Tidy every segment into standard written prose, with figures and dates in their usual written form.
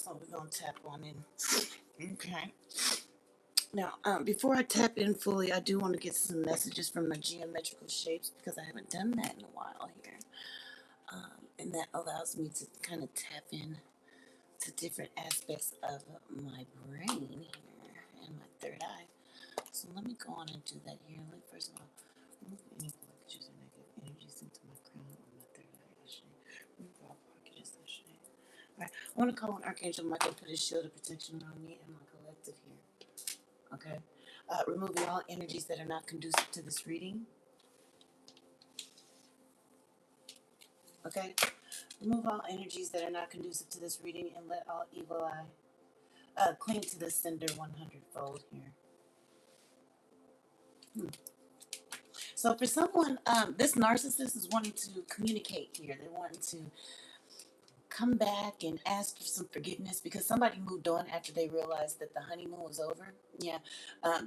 So we're going to tap on in. Okay. Now, before I tap in fully, I do want to get some messages from my geometrical shapes because I haven't done that in a while here. And that allows me to kind of tap in to different aspects of my brain here and my third eye. So let me go on and do that here. First of all, remove any blockages or negative energies into my crown or my third eye. Remove all blockages. All right. I want to call on Archangel Michael, put his shield of protection around me and my collective here. Okay. Removing all energies that are not conducive to this reading. Okay. Remove all energies that are not conducive to this reading and let all evil eye cling to the sender 100-fold here. So for someone, this narcissist is wanting to communicate here. They're wanting to come back and ask for some forgiveness because somebody moved on after they realized that the honeymoon was over. Yeah,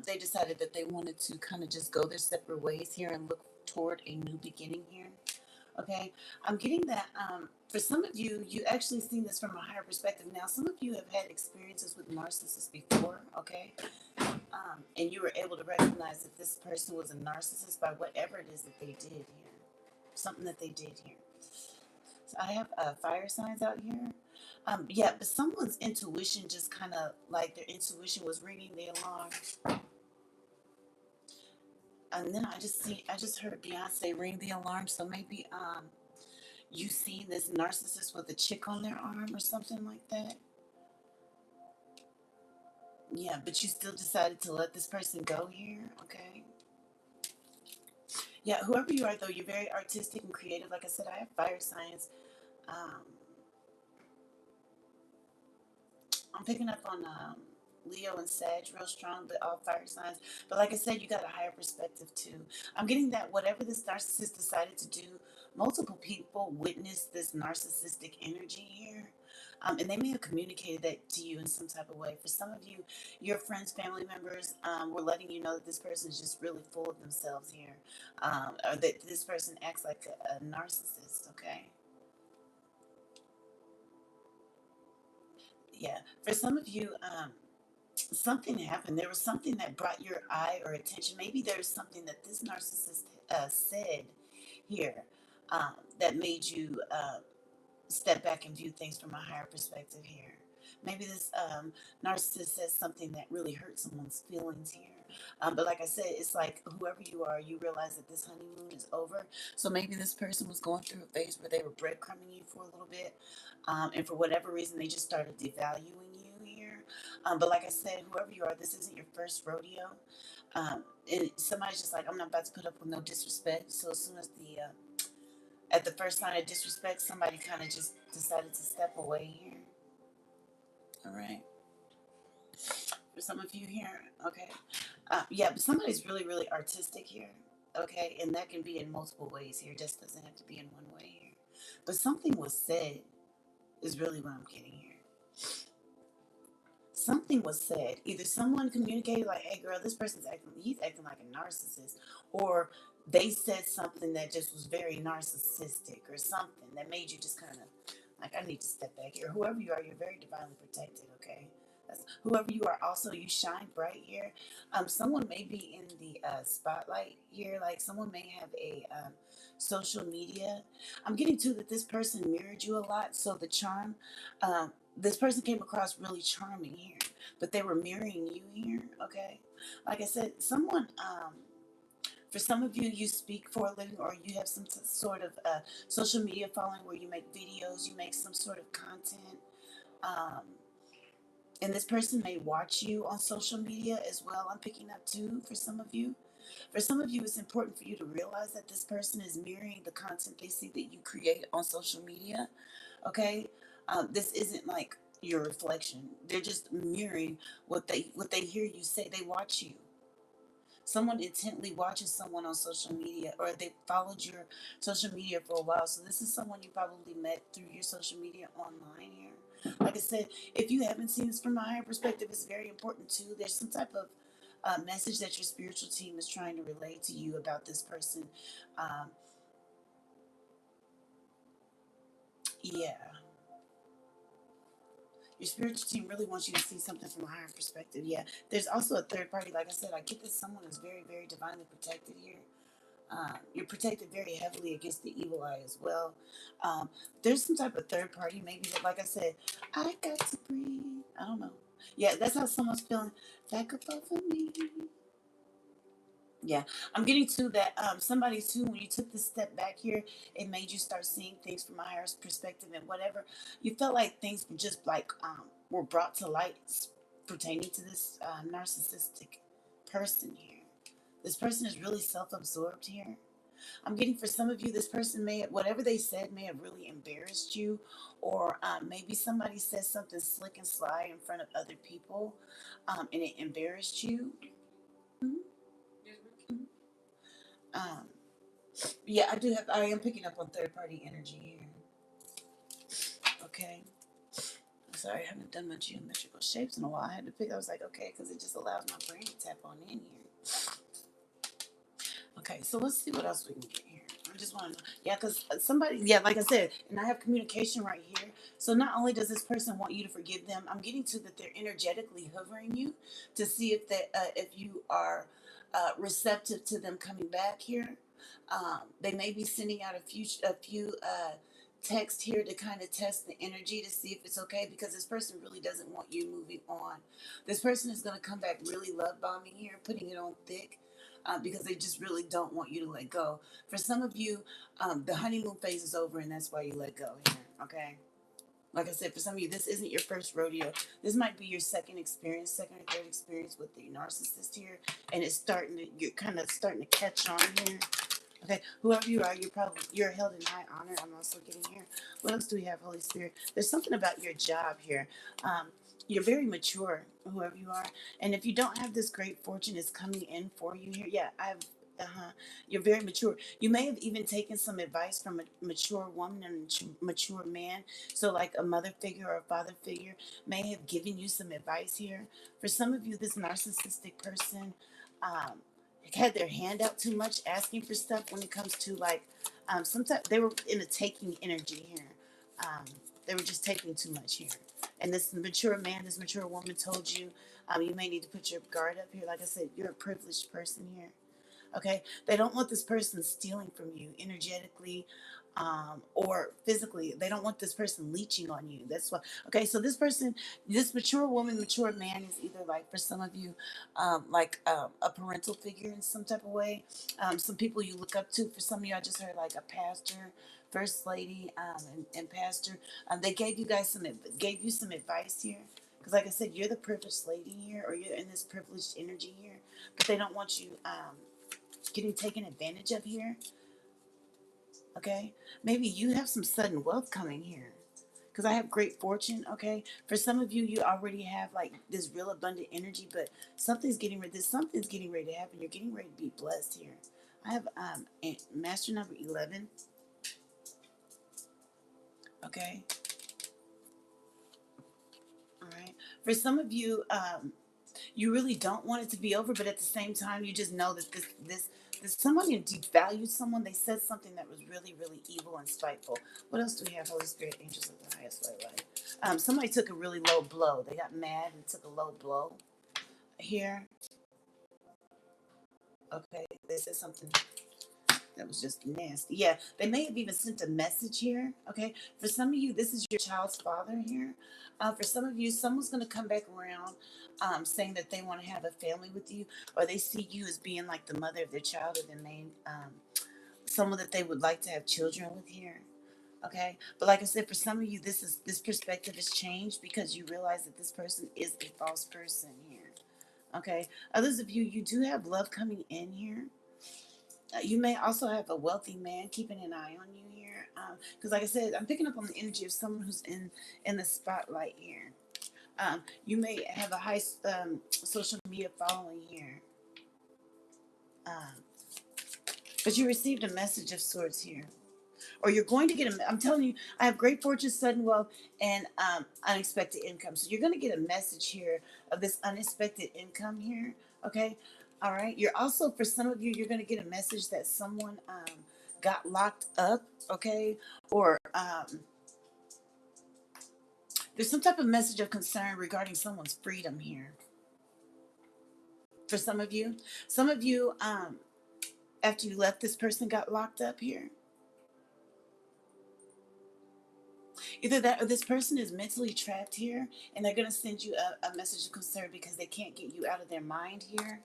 they decided that they wanted to kind of just go their separate ways here and look toward a new beginning here. Okay, I'm getting that for some of you, you actually seen this from a higher perspective. Now, some of you have had experiences with narcissists before, okay? And you were able to recognize that this person was a narcissist by whatever it is that they did here. Something that they did here. So I have fire signs out here. Yeah, but someone's intuition just kind of like their intuition was ringing the alarm. And then I just heard Beyonce ring the alarm. So maybe you seen this narcissist with a chick on their arm or something like that. Yeah, but you still decided to let this person go here, okay? Yeah, whoever you are, though, you're very artistic and creative. Like I said, I have fire signs. I'm picking up on Leo and Sag real strong, but all fire signs. But like I said, you got a higher perspective, too. I'm getting that whatever this narcissist decided to do, multiple people witnessed this narcissistic energy here. And they may have communicated that to you in some type of way. For some of you, your friends, family members were letting you know that this person is just really full of themselves here. Or that this person acts like a narcissist, okay? Yeah. For some of you, something happened. There was something that brought your eye or attention. Maybe there's something that this narcissist said here that made you step back and view things from a higher perspective here. Maybe this narcissist says something that really hurt someone's feelings here. But like I said, it's like whoever you are, you realize that this honeymoon is over. So maybe this person was going through a phase where they were breadcrumbing you for a little bit. And for whatever reason, they just started devaluing you here. But like I said, whoever you are, this isn't your first rodeo. And somebody's just like, I'm not about to put up with no disrespect. So as soon as at the first sign of disrespect, somebody kind of just decided to step away here. All right. For some of you here, okay. Yeah, but somebody's really, really artistic here, okay? And that can be in multiple ways here. It just doesn't have to be in one way here. But something was said is really what I'm getting here. Something was said. Either someone communicated like, hey, girl, this person's he's acting like a narcissist. Or they said something that just was very narcissistic or something that made you just kind of like, I need to step back here. Whoever you are, you're very divinely protected, okay? Whoever you are, also you shine bright here. Someone may be in the spotlight here, like someone may have a social media. I'm getting to that this person mirrored you a lot, so the charm, this person came across really charming here, but they were mirroring you here, okay? Like I said, someone, for some of you, you speak for a living, or you have some sort of social media following where you make videos, you make some sort of content. And this person may watch you on social media as well. I'm picking up too for some of you. For some of you, it's important for you to realize that this person is mirroring the content they see that you create on social media. Okay, this isn't like your reflection. They're just mirroring what they hear you say. They watch you. Someone intently watches someone on social media, or they followed your social media for a while. So this is someone you probably met through your social media online here. Like I said, if you haven't seen this from a higher perspective, it's very important too. There's some type of message that your spiritual team is trying to relay to you about this person. Um, yeah. Your spiritual team really wants you to see something from a higher perspective. Yeah. There's also a third party. Like I said, I get that someone is very, very divinely protected here. You're protected very heavily against the evil eye as well. There's some type of third party, maybe that, like I said, I got to breathe. I don't know. Yeah, that's how someone's feeling. Back up off of me. Yeah, I'm getting to that. Somebody too, when you took this step back here, it made you start seeing things from a higher perspective, and whatever you felt like things were just like were brought to light pertaining to this narcissistic person here. This person is really self-absorbed here. I'm getting for some of you, this person may have, whatever they said may have really embarrassed you, or maybe somebody said something slick and sly in front of other people, and it embarrassed you. Mhm. Um, yeah, I am picking up on third party energy here. Okay. I'm sorry, I haven't done my geometrical shapes in a while. I had to pick, I was like, okay, because it just allows my brain to tap on in here. Okay, so let's see what else we can get here. I just want to know. Yeah, because somebody, yeah, like I said, and I have communication right here. So not only does this person want you to forgive them, I'm getting to that they're energetically hovering you to see if you are receptive to them coming back here. They may be sending out a few texts here to kind of test the energy to see if it's okay, because this person really doesn't want you moving on. This person is going to come back really love bombing here, putting it on thick. Because they just really don't want you to let go. For some of you, the honeymoon phase is over, and that's why you let go here. Okay. Like I said, for some of you, this isn't your first rodeo. This might be your second experience, second or third experience with the narcissist here, and you're kind of starting to catch on here. Okay, whoever you are, you're held in high honor. I'm also getting here. What else do we have, Holy Spirit? There's something about your job here. You're very mature, whoever you are, and if you don't have this great fortune, is coming in for you here. Yeah, I've. You're very mature. You may have even taken some advice from a mature woman and a mature man. So, like a mother figure or a father figure may have given you some advice here. For some of you, this narcissistic person, um, had their hand out too much, asking for stuff when it comes to like, sometimes they were in a taking energy here. Um, they were just taking too much here. And this mature man, this mature woman told you, you may need to put your guard up here. Like I said, you're a privileged person here. Okay, they don't want this person stealing from you energetically, or physically. They don't want this person leeching on you. That's why. Okay, so this person, this mature woman, mature man, is either like, for some of you, a parental figure in some type of way. Some people you look up to. For some of you, I just heard like a pastor, first lady, and pastor. They gave you some advice here. Because, like I said, you're the privileged lady here, or you're in this privileged energy here, but they don't want you getting taken advantage of here. Okay, maybe you have some sudden wealth coming here, because I have great fortune. Okay, for some of you, you already have like this real abundant energy, but something's getting ready to happen. You're getting ready to be blessed here. I have master number 11. Okay, all right. For some of you, you really don't want it to be over, but at the same time, you just know that this somebody devalued someone. They said something that was really, really evil and spiteful. What else do we have? Holy Spirit, angels of the highest light. Somebody took a really low blow. They got mad and took a low blow here. Okay, they said something that was just nasty. Yeah, they may have even sent a message here. Okay, for some of you, this is your child's father here. For some of you, someone's going to come back around, saying that they want to have a family with you, or they see you as being like the mother of their child, or the main, someone that they would like to have children with here. Okay, but like I said, for some of you, this perspective has changed because you realize that this person is a false person here. Okay, others of you, you do have love coming in here. You may also have a wealthy man keeping an eye on you here, because like I said, I'm picking up on the energy of someone who's in the spotlight here. You may have a high social media following here, um, but you received a message of sorts here, or you're going to get a. I'm telling you, I have great fortune, sudden wealth, and unexpected income. So you're going to get a message here of this unexpected income here. Okay, all right. You're also, for some of you, you're going to get a message that someone got locked up. Okay, or There's some type of message of concern regarding someone's freedom here. For some of you, after you left, this person got locked up here. Either that or this person is mentally trapped here, and they're going to send you a message of concern because they can't get you out of their mind here.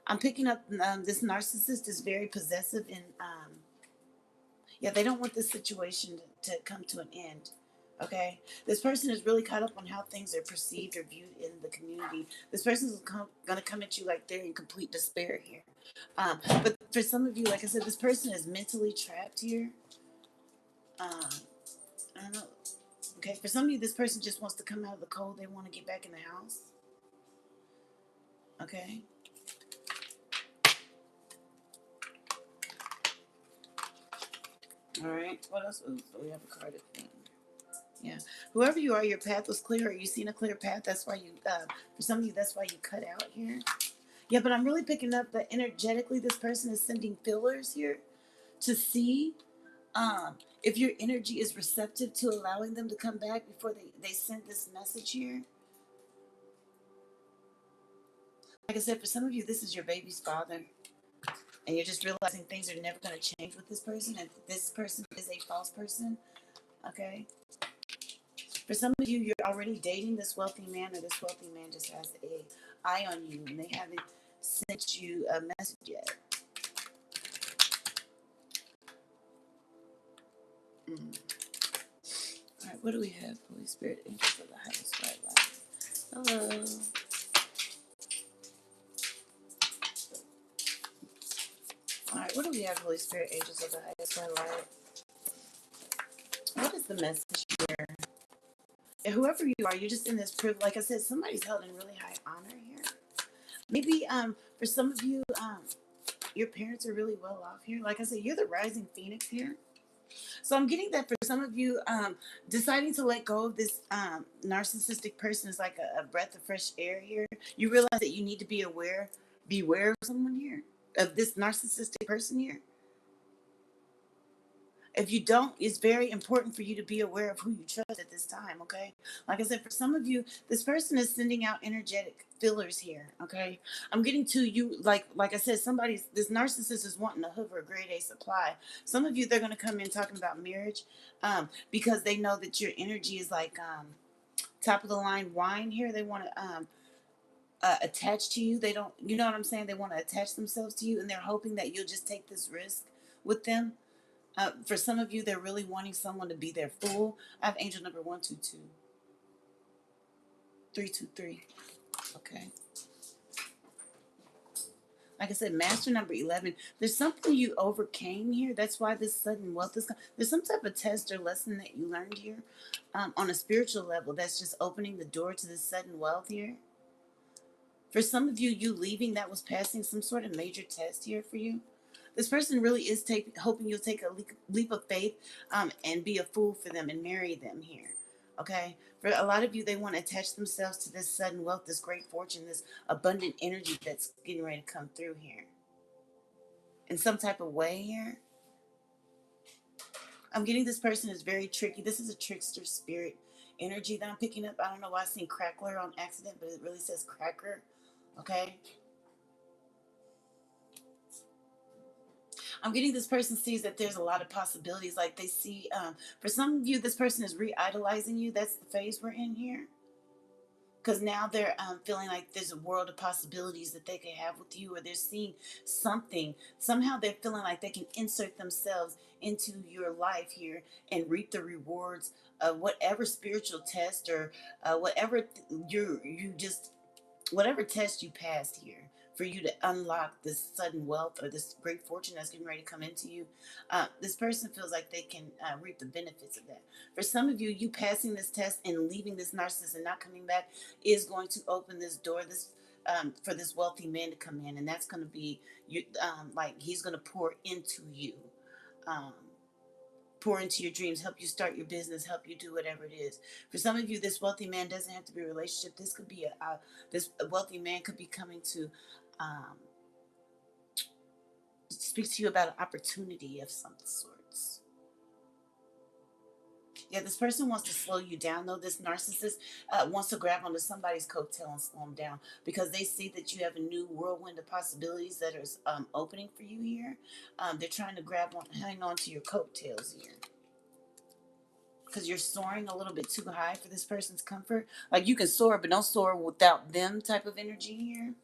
I'm picking up this narcissist is very possessive and yeah, they don't want this situation to come to an end. Okay, this person is really caught up on how things are perceived or viewed in the community. This person is going to come at you like they're in complete despair here. But for some of you, like I said, this person is mentally trapped here. I don't know. Okay, for some of you, this person just wants to come out of the cold. They want to get back in the house. Okay. All right. What else? Ooh, so we have a card of thing. Yeah. Whoever you are, your path was clear. Or you seen a clear path. That's why you. For some of you, that's why you cut out here. Yeah, but I'm really picking up that energetically, this person is sending fillers here to see if your energy is receptive to allowing them to come back before they send this message here. Like I said, for some of you, this is your baby's father. And you're just realizing things are never going to change with this person. And this person is a false person. Okay. For some of you, you're already dating this wealthy man, or this wealthy man just has a eye on you, and they haven't sent you a message yet. All right, what do we have? Holy Spirit, angels of the highest white light. Hello. All right, what do we have? Holy Spirit, angels of the highest white light. What is the message here? And whoever you are, you're just in this privilege. Like I said, somebody's held in really high honor here. Maybe for some of you, your parents are really well off here. Like I said, you're the rising phoenix here. So I'm getting that for some of you, deciding to let go of this narcissistic person is like a breath of fresh air here. You realize that you need to beware of someone here, of this narcissistic person here. If you don't, it's very important for you to be aware of who you trust at this time, okay? Like I said, for some of you, this person is sending out energetic fillers here, okay? I'm getting to you, like I said, this narcissist is wanting to hover a grade A supply. Some of you, they're going to come in talking about marriage because they know that your energy is like top of the line wine here. They want to attach to you. They don't, you know what I'm saying? They want to attach themselves to you, and they're hoping that you'll just take this risk with them. For some of you, they're really wanting someone to be their fool. I have angel number 122. 323. Okay. Like I said, master number 11. There's something you overcame here. That's why this sudden wealth is coming. There's some type of test or lesson that you learned here on a spiritual level that's just opening the door to this sudden wealth here. For some of you, you leaving, that was passing some sort of major test here for you. This person really is hoping you'll take a leap of faith and be a fool for them and marry them here. Okay? For a lot of you, they want to attach themselves to this sudden wealth, this great fortune, this abundant energy that's getting ready to come through here. In some type of way here. I'm getting this person is very tricky. This is a trickster spirit energy that I'm picking up. I don't know why I seen crackler on accident, but it really says cracker. Okay? I'm getting this person sees that there's a lot of possibilities. Like they see, for some of you, this person is re-idolizing you. That's the phase we're in here. Because now they're feeling like there's a world of possibilities that they can have with you, or they're seeing something. Somehow they're feeling like they can insert themselves into your life here and reap the rewards of whatever spiritual test or whatever whatever test you passed here for you to unlock this sudden wealth or this great fortune that's getting ready to come into you. This person feels like they can reap the benefits of that. For some of you, you passing this test and leaving this narcissist and not coming back is going to open this door for this wealthy man to come in, and that's going to be like he's going to pour into you. Pour into your dreams, help you start your business, help you do whatever it is. For some of you, this wealthy man doesn't have to be a relationship. This could be this wealthy man could be coming to speak to you about an opportunity of some sorts. Yeah, this person wants to slow you down, though. This narcissist wants to grab onto somebody's coattail and slow them down because they see that you have a new whirlwind of possibilities that is opening for you here. They're trying to hang on to your coattails here because you're soaring a little bit too high for this person's comfort. Like you can soar, but don't soar without them type of energy here.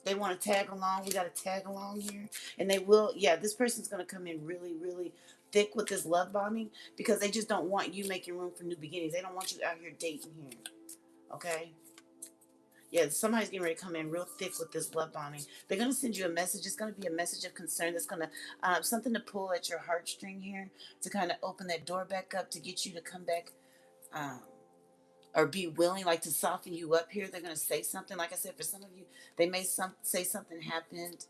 They want to tag along. We got to tag along here. And they will, yeah, this person's going to come in really, really thick with this love bombing because they just don't want you making room for new beginnings. They don't want you out here dating here. Okay? Yeah, somebody's getting ready to come in real thick with this love bombing. They're going to send you a message. It's going to be a message of concern that's going to, something to pull at your heartstring here to kind of open that door back up to get you to come back. Um, or be willing, like to soften you up here. They're going to say something. Like I said, for some of you, they may say something happened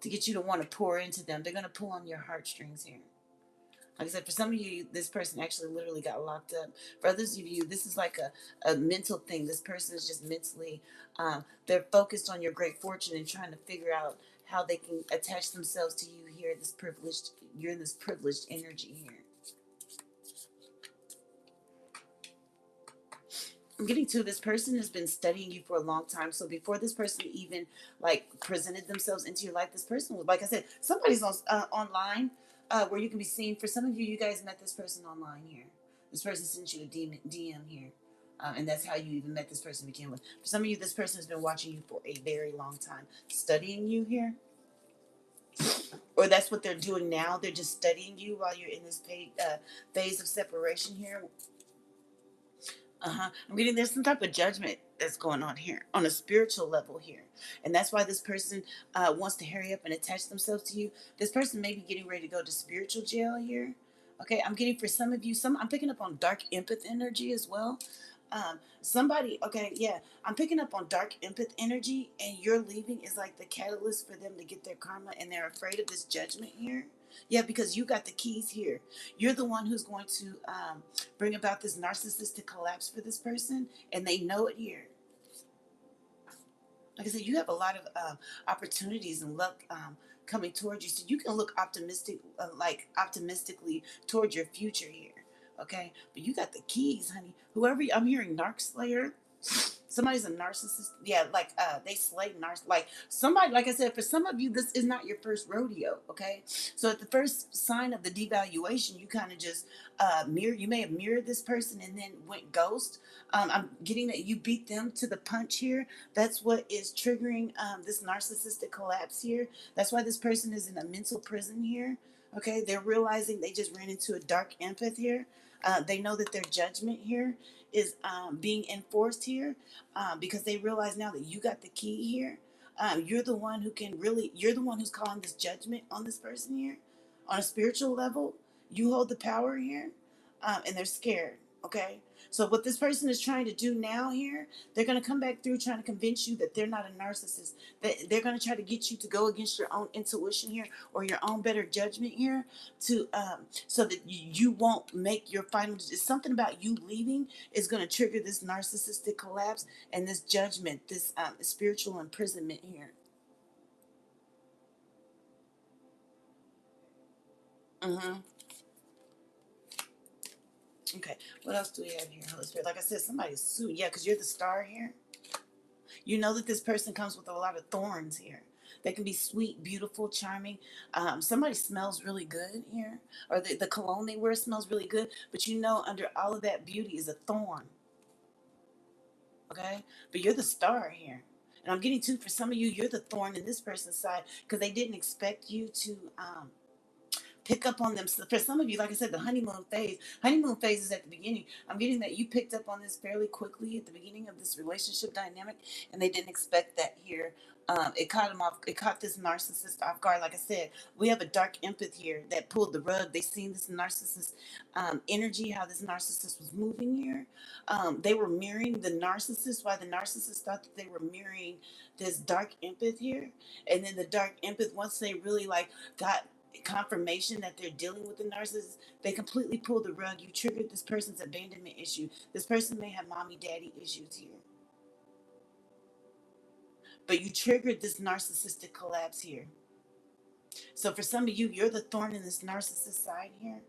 to get you to want to pour into them. They're going to pull on your heartstrings here. Like I said, for some of you, this person actually literally got locked up. For others of you, this is like a mental thing. This person is just mentally, they're focused on your great fortune and trying to figure out how they can attach themselves to you here. You're in this privileged energy here. I'm getting to this person has been studying you for a long time. So before this person even like presented themselves into your life, this person was, like I said, somebody's online where you can be seen. For some of you, you guys met this person online here. This person sent you a DM here. And that's how you even met this person to begin with. For some of you, this person has been watching you for a very long time, studying you here. Or that's what they're doing now. They're just studying you while you're in this phase of separation here. I'm getting there's some type of judgment that's going on here on a spiritual level here, and that's why this person wants to hurry up and attach themselves to you. This person may be getting ready to go to spiritual jail here. Okay, I'm getting for some of you some. I'm picking up on dark empath energy as well. Somebody, okay, yeah, I'm picking up on dark empath energy, and your leaving is like the catalyst for them to get their karma, and they're afraid of this judgment here. Yeah, because you got the keys here. You're the one who's going to bring about this narcissistic collapse for this person, and they know it here. Like I said, you have a lot of opportunities and luck coming towards you, so you can look optimistically towards your future here. Okay, but you got the keys, honey. Whoever I'm hearing, Narc Slayer. Somebody's a narcissist. Yeah, like they slay narc. Like somebody, like I said, for some of you, this is not your first rodeo. Okay, so at the first sign of the devaluation, you kind of just mirror. You may have mirrored this person and then went ghost. I'm getting that you beat them to the punch here. That's what is triggering this narcissistic collapse here. That's why this person is in a mental prison here. Okay, they're realizing they just ran into a dark empath here. They know that their judgment here is being enforced here because they realize now that you got the key here. You're the one who can really, you're the one who's calling this judgment on this person here. On a spiritual level, you hold the power here, and they're scared, okay? So what this person is trying to do now here, they're going to come back through trying to convince you that they're not a narcissist. That they're going to try to get you to go against your own intuition here or your own better judgment here to so that you won't make your final. Something about you leaving is going to trigger this narcissistic collapse and this judgment, this spiritual imprisonment here. Mm-hmm. Okay. What else do we have here, Holy Spirit? Like I said, somebody's sued. Yeah, because you're the star here. You know that this person comes with a lot of thorns here. They can be sweet, beautiful, charming. Somebody smells really good here, or the cologne they wear smells really good. But you know, under all of that beauty is a thorn. Okay, but you're the star here, and I'm getting to for some of you, you're the thorn in this person's side because they didn't expect you to pick up on them. So for some of you, like I said, the honeymoon phase is at the beginning. I'm getting that you picked up on this fairly quickly at the beginning of this relationship dynamic, and they didn't expect that here. It caught them off. It caught this narcissist off guard. Like I said, we have a dark empath here that pulled the rug. They seen this narcissist energy, how this narcissist was moving here. They were mirroring the narcissist, while the narcissist thought that they were mirroring this dark empath here. And then the dark empath, once they really like got confirmation that they're dealing with the narcissist, they completely pull the rug. You triggered this person's abandonment issue. This person may have mommy daddy issues here, but you triggered this narcissistic collapse here. So for some of you, you're the thorn in this narcissist side here.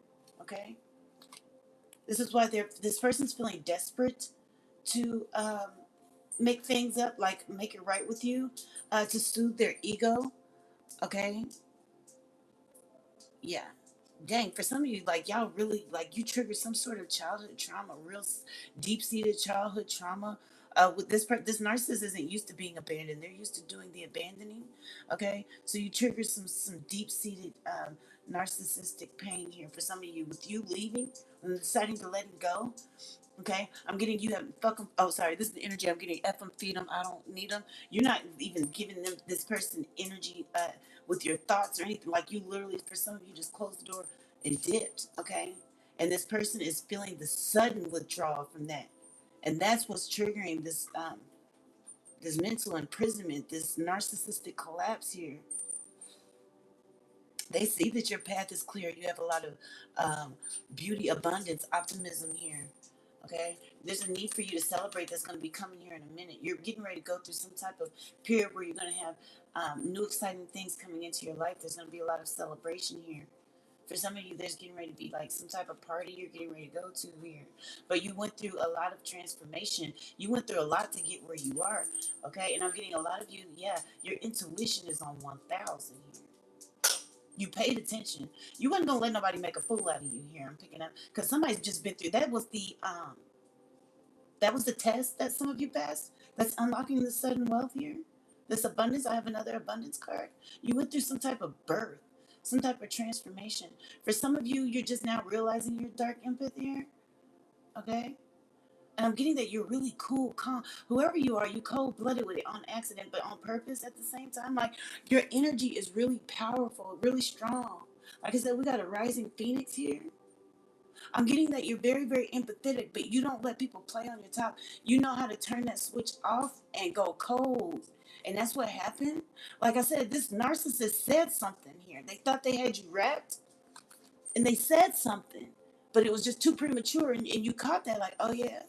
Okay, this is why this person's feeling desperate to make things up, like make it right with you, to soothe their ego. Okay, yeah. Dang, for some of you, like y'all really like you trigger some sort of childhood trauma, real deep seated childhood trauma. With this narcissist isn't used to being abandoned; they're used to doing the abandoning. Okay, so you trigger some deep seated narcissistic pain here. For some of you, with you leaving and deciding to let him go. Okay, I'm getting you have fuck them. Oh, sorry, this is the energy I'm getting. F them, feed them. I don't need them. You're not even giving them this person energy with your thoughts or anything. Like you literally, for some of you, just closed the door and dipped. Okay, and this person is feeling the sudden withdrawal from that, and that's what's triggering this mental imprisonment, this narcissistic collapse here. They see that your path is clear. You have a lot of beauty, abundance, optimism here. Okay, there's a need for you to celebrate that's going to be coming here in a minute. You're getting ready to go through some type of period where you're going to have new exciting things coming into your life. There's going to be a lot of celebration here. For some of you, there's getting ready to be like some type of party you're getting ready to go to here. But you went through a lot of transformation. You went through a lot to get where you are. Okay, and I'm getting a lot of you, yeah, your intuition is on 1,000 here. You paid attention. You wasn't gonna let nobody make a fool out of you here. I'm picking up because somebody's just been through. That was the test that some of you passed. That's unlocking the sudden wealth here. This abundance. I have another abundance card. You went through some type of birth, some type of transformation. For some of you, you're just now realizing your dark empath here. Okay. And I'm getting that you're really cool, calm. Whoever you are, you cold blooded with it on accident, but on purpose at the same time. Like your energy is really powerful, really strong. Like I said, we got a rising phoenix here. I'm getting that you're very, very empathetic, but you don't let people play on your top. You know how to turn that switch off and go cold. And that's what happened. Like I said, this narcissist said something here. They thought they had you wrapped and they said something, but it was just too premature. And you caught that, like, oh, yeah,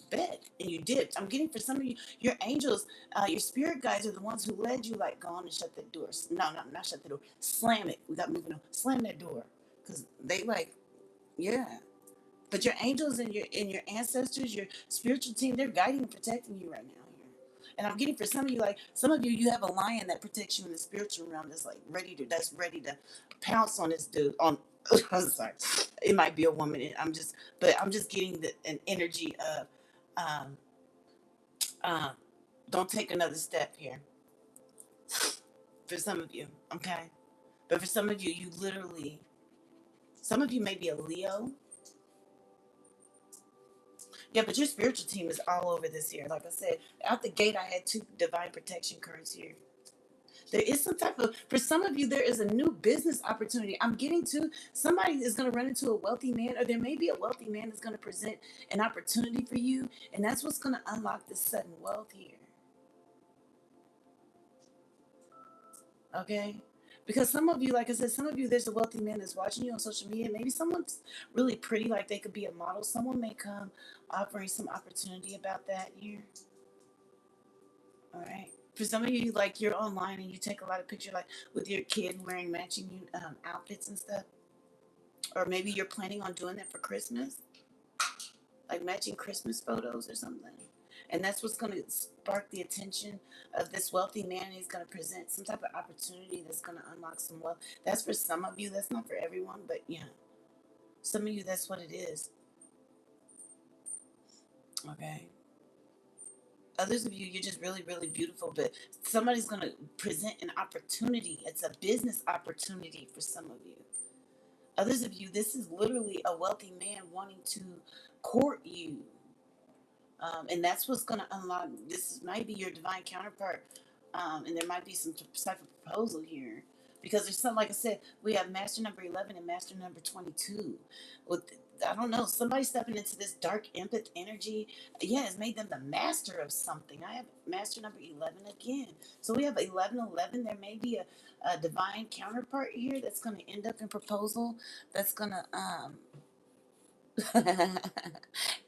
bet. And you dipped. I'm getting for some of you, your angels, your spirit guides are the ones who led you, like, go on and shut that door. No, no, not shut the door. Slam it. We got moving on. Slam that door. Because they, like, yeah. But your angels and your ancestors, your spiritual team, they're guiding and protecting you right now here. And I'm getting for some of you, like some of you, you have a lion that protects you in the spiritual realm that's ready to pounce on this dude. On I'm sorry, it might be a woman. But I'm just getting an energy of um, um, don't take another step here. For some of you, okay, but for some of you, some of you may be a Leo. Yeah, but your spiritual team is all over this here. Like I said, out the gate, I had two divine protection cards here. There is some type of, for some of you, there is a new business opportunity. I'm getting to, somebody is going to run into a wealthy man, or there may be a wealthy man that's going to present an opportunity for you. And that's what's going to unlock this sudden wealth here. Okay? Because some of you, like I said, some of you, there's a wealthy man that's watching you on social media. Maybe someone's really pretty, like they could be a model. Someone may come offering some opportunity about that here. All right. For some of you, like you're online and you take a lot of pictures, like with your kid wearing matching outfits and stuff, or maybe you're planning on doing that for Christmas, like matching Christmas photos or something. And that's what's going to spark the attention of this wealthy man. He's going to present some type of opportunity that's going to unlock some wealth. That's for some of you. That's not for everyone, but yeah, some of you, that's what it is. Okay. Others of you, you're just really, really beautiful, but somebody's going to present an opportunity. It's a business opportunity for some of you. Others of you, this is literally a wealthy man wanting to court you. And that's what's going to unlock. This might be your divine counterpart. And there might be some type of proposal here. Because there's something, like I said, we have master number 11 and master number 22. With, I don't know, somebody stepping into this dark empath energy, yeah, has made them the master of something. I have master number 11 again. So we have 1111. There may be a divine counterpart here that's going to end up in proposal. That's going to,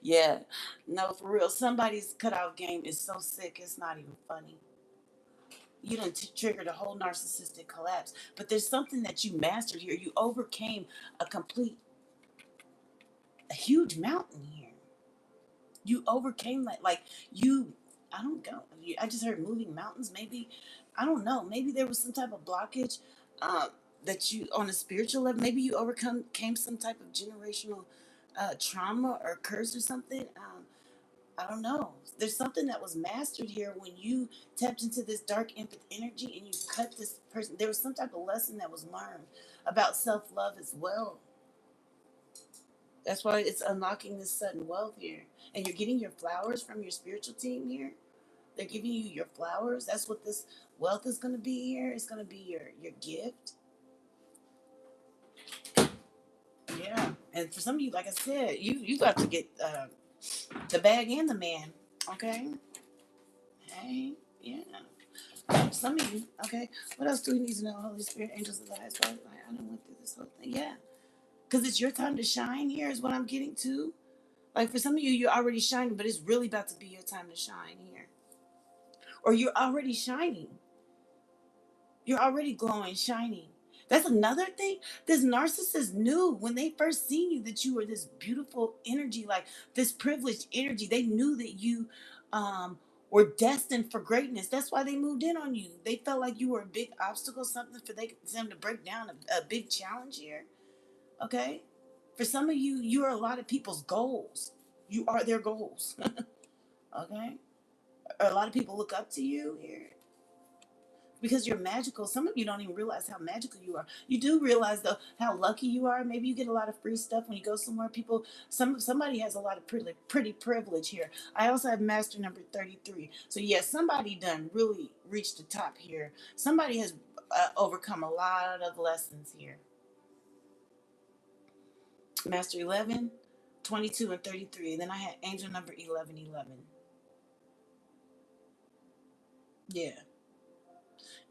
yeah, no, for real. Somebody's cutoff game is so sick, it's not even funny. You done triggered a whole narcissistic collapse. But there's something that you mastered here. You overcame a complete a huge mountain here. You overcame that. Like you, I don't know. I just heard moving mountains. Maybe, I don't know. Maybe there was some type of blockage that you, on a spiritual level, maybe you overcome came some type of generational trauma or curse or something. I don't know. There's something that was mastered here when you tapped into this dark empath energy and you cut this person. There was some type of lesson that was learned about self love as well. That's why it's unlocking this sudden wealth here. And you're getting your flowers from your spiritual team here. They're giving you your flowers. That's what this wealth is going to be here. It's going to be your gift. Yeah. And for some of you, like I said, you got to get the bag and the man. Okay. Hey. Yeah. Some of you. Okay. What else do we need to know? Holy Spirit, angels of the highest. I don't went through this whole thing. Yeah. Because it's your time to shine here is what I'm getting to. Like for some of you, you're already shining, but it's really about to be your time to shine here. Or you're already shining. You're already glowing, shining. That's another thing. This narcissist knew when they first seen you that you were this beautiful energy, like this privileged energy. They knew that you were destined for greatness. That's why they moved in on you. They felt like you were a big obstacle, something for them to break down a big challenge here. Okay? For some of you, you are a lot of people's goals. You are their goals. Okay? Or a lot of people look up to you here because you're magical. Some of you don't even realize how magical you are. You do realize though how lucky you are. Maybe you get a lot of free stuff when you go somewhere. Somebody has a lot of pretty privilege here. I also have master number 33. So yes, somebody done really reached the top here. Somebody has overcome a lot of lessons here. Master 11, 22, and 33. And then I had angel number 1111. Yeah.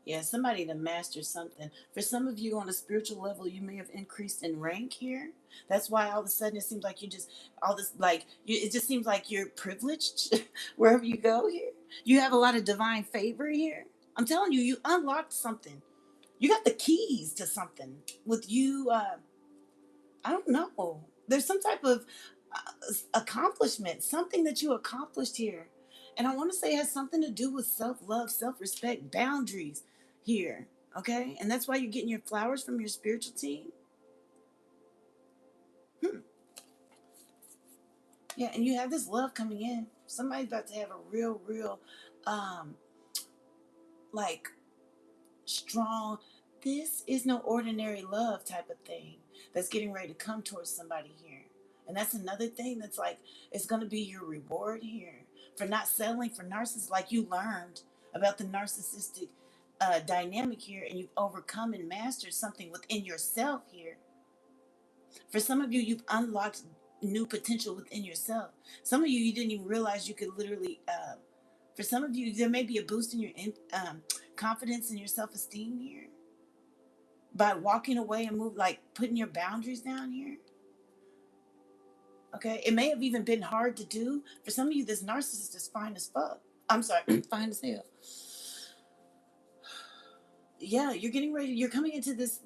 Yeah, somebody to master something. For some of you on a spiritual level, you may have increased in rank here. That's why all of a sudden it seems like you just, all this, like, it just seems like you're privileged wherever you go here. You have a lot of divine favor here. I'm telling you, you unlocked something. You got the keys to something with you. I don't know. There's some type of accomplishment, something that you accomplished here. And I want to say it has something to do with self love, self respect, boundaries here. Okay. And that's why you're getting your flowers from your spiritual team. Hmm. Yeah. And you have this love coming in. Somebody's about to have a real, um, like strong, this is no ordinary love type of thing that's getting ready to come towards somebody here. And that's another thing that's like, it's going to be your reward here for not settling for narcissists. Like you learned about the narcissistic dynamic here and you've overcome and mastered something within yourself here. For some of you, you've unlocked new potential within yourself. Some of you, you didn't even realize you could literally, for some of you, there may be a boost in your confidence and your self-esteem here by walking away and move, like putting your boundaries down here. Okay, it may have even been hard to do. For some of you, this narcissist is fine as fuck. I'm sorry, fine as hell. Yeah, you're getting ready. You're coming into this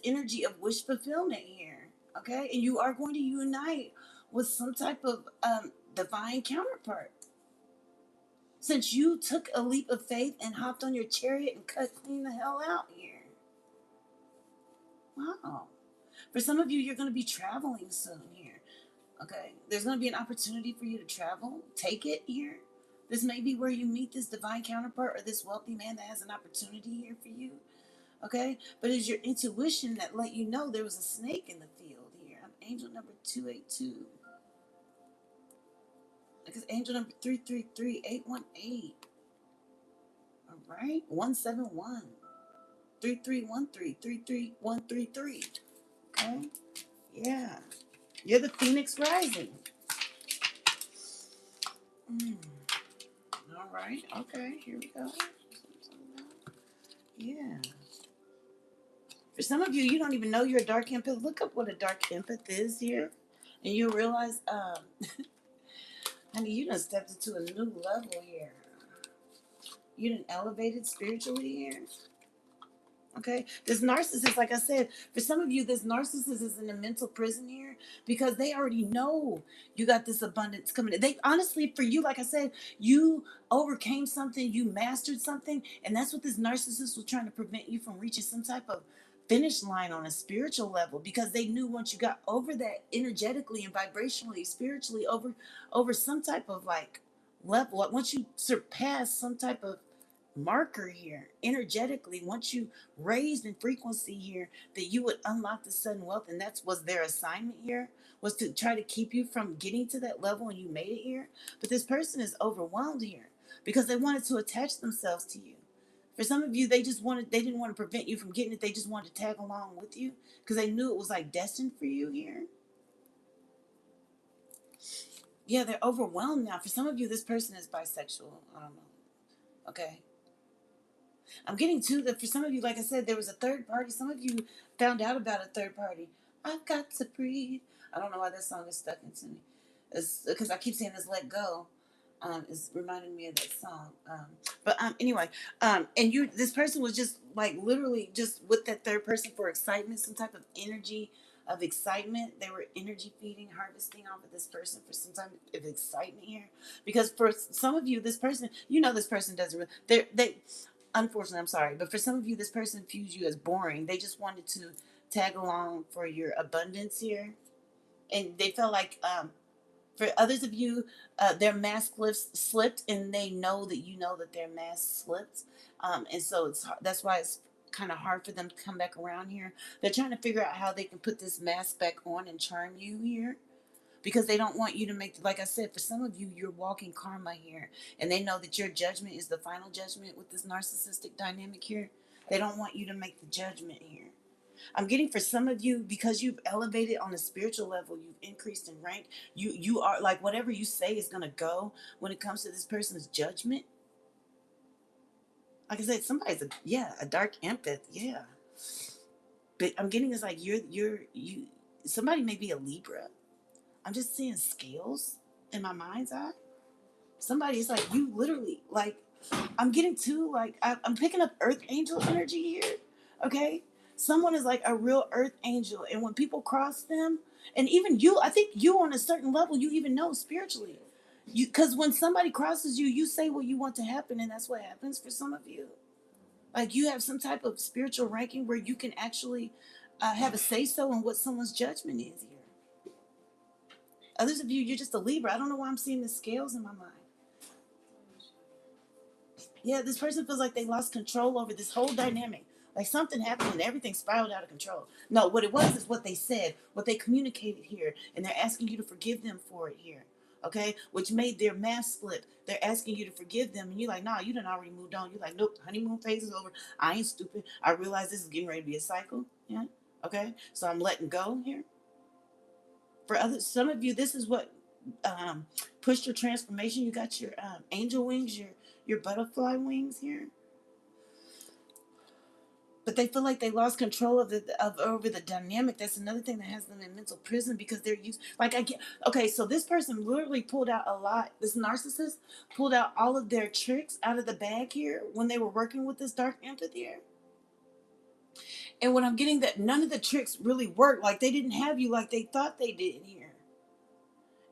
energy of wish fulfillment here. Okay, and you are going to unite with some type of divine counterpart. Since you took a leap of faith and hopped on your chariot and cut clean the hell out here. Wow. For some of you, you're going to be traveling soon here. Okay. There's going to be an opportunity for you to travel. Take it here. This may be where you meet this divine counterpart or this wealthy man that has an opportunity here for you. Okay. But it's your intuition that let you know there was a snake in the field here. I'm angel number 282. Because angel number 333818. All right. 171. 3313. 33133. Okay. Yeah. You're the Phoenix Rising. All right. Okay. Here we go. Yeah. For some of you, you don't even know you're a dark empath. Look up what a dark empath is here. And you'll realize, honey, you done stepped into a new level here. You done elevated spiritually here. Okay, this narcissist, like I said, for some of you, this narcissist is in a mental prison here because they already know you got this abundance coming in. They honestly, for you, like I said, you overcame something, you mastered something, and that's what this narcissist was trying to prevent you from reaching some type of finish line on a spiritual level, because they knew once you got over that energetically and vibrationally, spiritually, over some type of like level, once you surpass some type of marker here energetically, once you raised in frequency here, that you would unlock the sudden wealth. And that's was their assignment here, was to try to keep you from getting to that level, and you made it here. But this person is overwhelmed here because they wanted to attach themselves to you. For some of you, they didn't want to prevent you from getting it, they just wanted to tag along with you because they knew it was like destined for you here. Yeah, they're overwhelmed now. For some of you, this person is bisexual. I don't know. Okay, I'm getting to that. For some of you, like I said, there was a third party. Some of you found out about a third party. I've got to breathe. I don't know why that song is stuck into me. It's because I keep saying this "Let Go." It's reminding me of that song. Anyway, and this person was just like literally just with that third person for excitement, some type of energy of excitement. They were energy feeding, harvesting off of this person for some type of excitement here. Because for some of you, this person, this person doesn't really, they unfortunately, I'm sorry, but for some of you, this person views you as boring. They just wanted to tag along for your abundance here, and they felt like for others of you, their mask slipped, and they know that you know that their mask slipped, and so that's why it's kind of hard for them to come back around here. They're trying to figure out how they can put this mask back on and charm you here, because they don't want you to make, like I said, for some of you, you're walking karma here, and they know that your judgment is the final judgment with this narcissistic dynamic here. They don't want you to make the judgment here. I'm getting for some of you, because you've elevated on a spiritual level, you've increased in rank. You are like, whatever you say is gonna go when it comes to this person's judgment. Like I said, somebody's a dark empath, yeah. But I'm getting is like you somebody may be a Libra. I'm just seeing scales in my mind's eye. Somebody's like, you literally, like, I'm getting to, like, I'm picking up earth angel energy here. Okay? Someone is like a real earth angel. And when people cross them, and even you, I think you on a certain level, you even know spiritually. Because when somebody crosses you, you say what you want to happen, and that's what happens for some of you. Like, you have some type of spiritual ranking where you can actually have a say so in what someone's judgment is here. Others of you, you're just a Libra. I don't know why I'm seeing the scales in my mind. Yeah, this person feels like they lost control over this whole dynamic. Like something happened and everything spiraled out of control. No, what it was is what they said, what they communicated here, and they're asking you to forgive them for it here. Okay, which made their mask slip. They're asking you to forgive them, and you're like, nah, you done already moved on. You're like, nope, the honeymoon phase is over. I ain't stupid. I realize this is getting ready to be a cycle. Yeah. Okay, so I'm letting go here. For others, some of you, this is what pushed your transformation. You got your angel wings, your butterfly wings here, but they feel like they lost control of over the dynamic. That's another thing that has them in mental prison, because they're used. Like, I get, okay, so this person literally pulled out a lot. This narcissist pulled out all of their tricks out of the bag here when they were working with this dark empath here. And when I'm getting that, none of the tricks really worked. Like, they didn't have you like they thought they did here.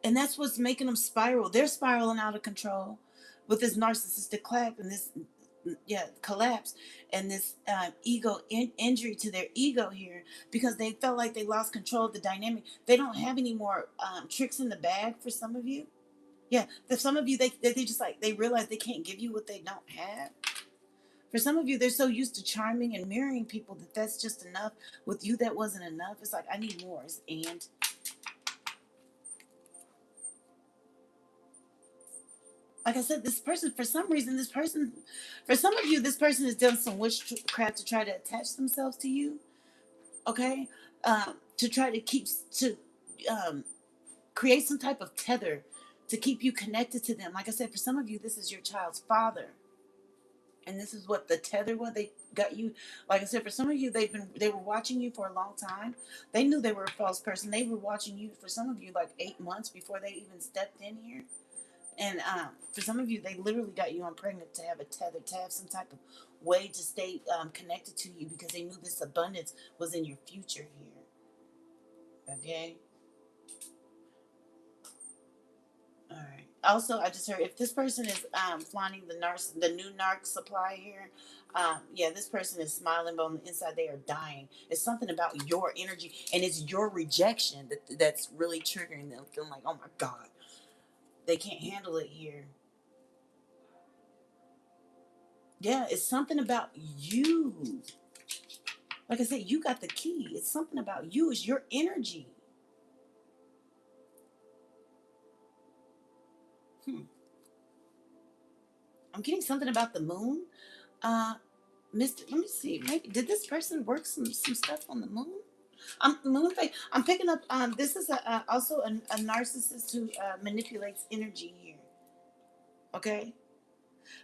And that's what's making them spiral. They're spiraling out of control with this narcissistic clap and this, yeah, collapse, and this injury to their ego here, because they felt like they lost control of the dynamic. They don't have any more tricks in the bag for some of you. Yeah, for some of you, they just like, they realize they can't give you what they don't have. For some of you, they're so used to charming and mirroring people that that's just enough. With you, that wasn't enough. It's like, I need more. And like I said, this person, for some reason, for some of you, this person has done some witchcraft to try to attach themselves to you. Okay, to try to um, create some type of tether to keep you connected to them. Like I said, for some of you, this is your child's father, and this is what the tether was. They got you. Like I said, for some of you, they were watching you for a long time. They knew they were a false person. They were watching you for some of you like 8 months before they even stepped in here. And for some of you, they literally got you on pregnant to have a tether, to have some type of way to stay connected to you, because they knew this abundance was in your future here. Okay. All right. Also, I just heard if this person is flaunting the new Narc supply here, yeah, this person is smiling, but on the inside they are dying. It's something about your energy, and it's your rejection that's really triggering them, feeling like, oh my God, they can't handle it here. Yeah, it's something about you. Like I said, you got the key. It's something about you. It's your energy. Hmm. I'm getting something about the moon. Uh, Mr. Let me see. Maybe did this person work some stuff on the moon? Moon phase. I'm picking up. This is also a narcissist who manipulates energy here. Okay.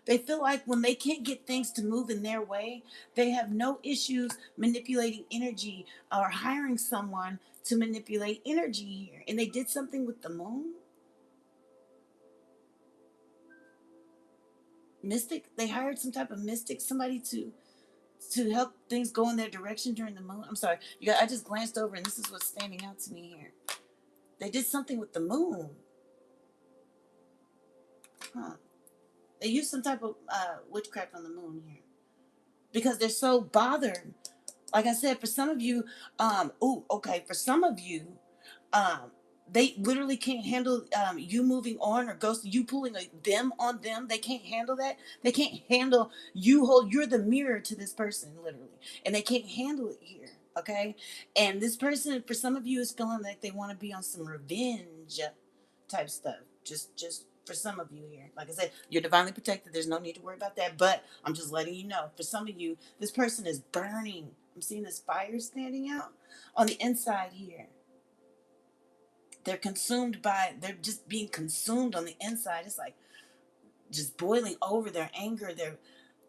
They feel like when they can't get things to move in their way, they have no issues manipulating energy or hiring someone to manipulate energy here. And they did something with the moon. Mystic. They hired some type of mystic, somebody to help things go in their direction during the moon. I'm sorry, you guys, I just glanced over and this is what's standing out to me here. They did something with the moon. Huh. They used some type of witchcraft on the moon here because they're so bothered. Like I said, for some of you, for some of you, um, they literally can't handle you moving on or ghost you pulling them on them. They can't handle that. They can't handle you're the mirror to this person, literally, and they can't handle it here. Okay, and this person, for some of you, is feeling like they want to be on some revenge type stuff. Just for some of you here, like I said, you're divinely protected. There's no need to worry about that. But I'm just letting you know, for some of you, this person is burning. I'm seeing this fire standing out on the inside here. They're just being consumed on the inside. It's like just boiling over their anger,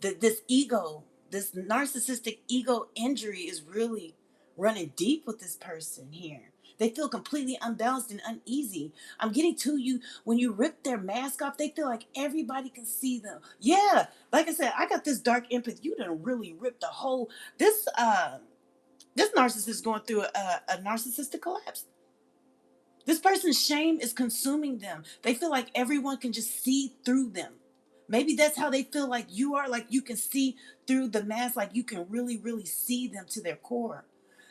this ego, this narcissistic ego injury is really running deep with this person here. They feel completely unbalanced and uneasy. I'm getting to you when you rip their mask off, they feel like everybody can see them. Yeah, like I said, I got this dark empathy. You done really ripped a whole this narcissist is going through a narcissistic collapse. This person's shame is consuming them. They feel like everyone can just see through them. Maybe that's how they feel like you are, like you can see through the mask, like you can really, really see them to their core.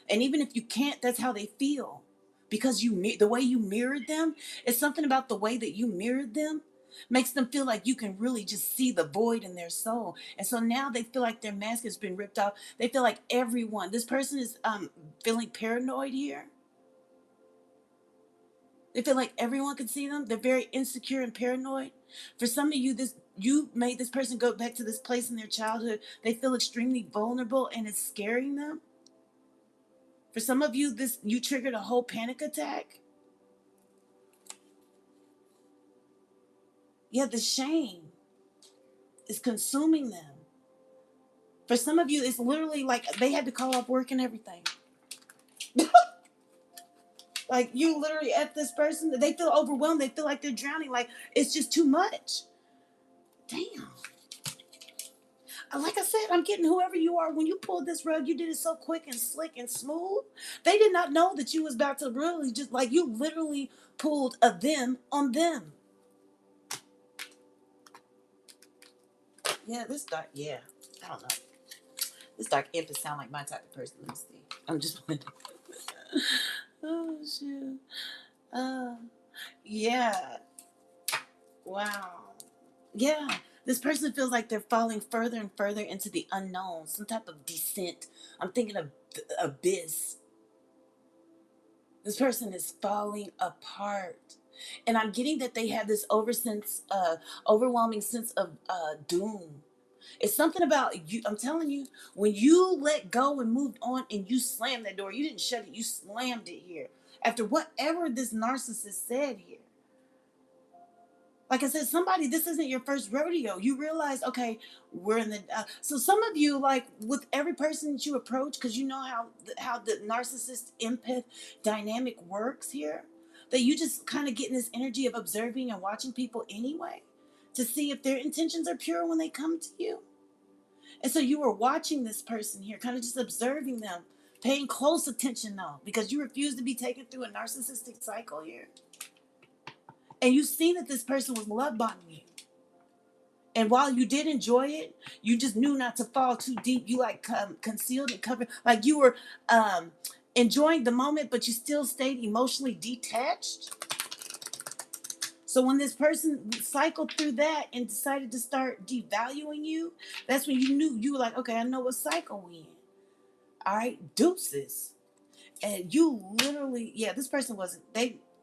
And even if you can't, that's how they feel. Because the way you mirrored them, it's something about the way that you mirrored them makes them feel like you can really just see the void in their soul. And so now they feel like their mask has been ripped off. They feel like this person is feeling paranoid here. They feel like everyone can see them. They're very insecure and paranoid. For some of you, you made this person go back to this place in their childhood. They feel extremely vulnerable and it's scaring them. For some of you, you triggered a whole panic attack. Yeah, the shame is consuming them. For some of you, it's literally like they had to call off work and everything. Like you literally at this person, they feel overwhelmed. They feel like they're drowning. Like it's just too much. Damn. Like I said, I'm getting whoever you are. When you pulled this rug, you did it so quick and slick and smooth. They did not know that you was about to really just like you literally pulled a them on them. Yeah, this dark. Yeah, I don't know. This dark imp sound like my type of person. Let me see. I'm just playing. Oh shoot. Uh, yeah. Wow. Yeah. This person feels like they're falling further and further into the unknown, some type of descent. I'm thinking of the abyss. This person is falling apart. And I'm getting that they have this overwhelming sense of doom. It's something about you. I'm telling you, when you let go and moved on and you slammed that door, you didn't shut it, you slammed it here. After whatever this narcissist said here. Like I said, this isn't your first rodeo. You realize, okay, we're in the. So some of you, like with every person that you approach, because you know how the narcissist empath dynamic works here. that you just kind of get in this energy of observing and watching people anyway to see if their intentions are pure when they come to you. And so you were watching this person here, kind of just observing them, paying close attention though, because you refuse to be taken through a narcissistic cycle here. And you seen that this person was love bombing you. And while you did enjoy it, you just knew not to fall too deep. You like concealed and covered, like you were enjoying the moment, but you still stayed emotionally detached. So when this person cycled through that and decided to start devaluing you, that's when you knew, you were like, okay, I know what cycle we in. All right, deuces. And you literally, yeah, this person wasn't,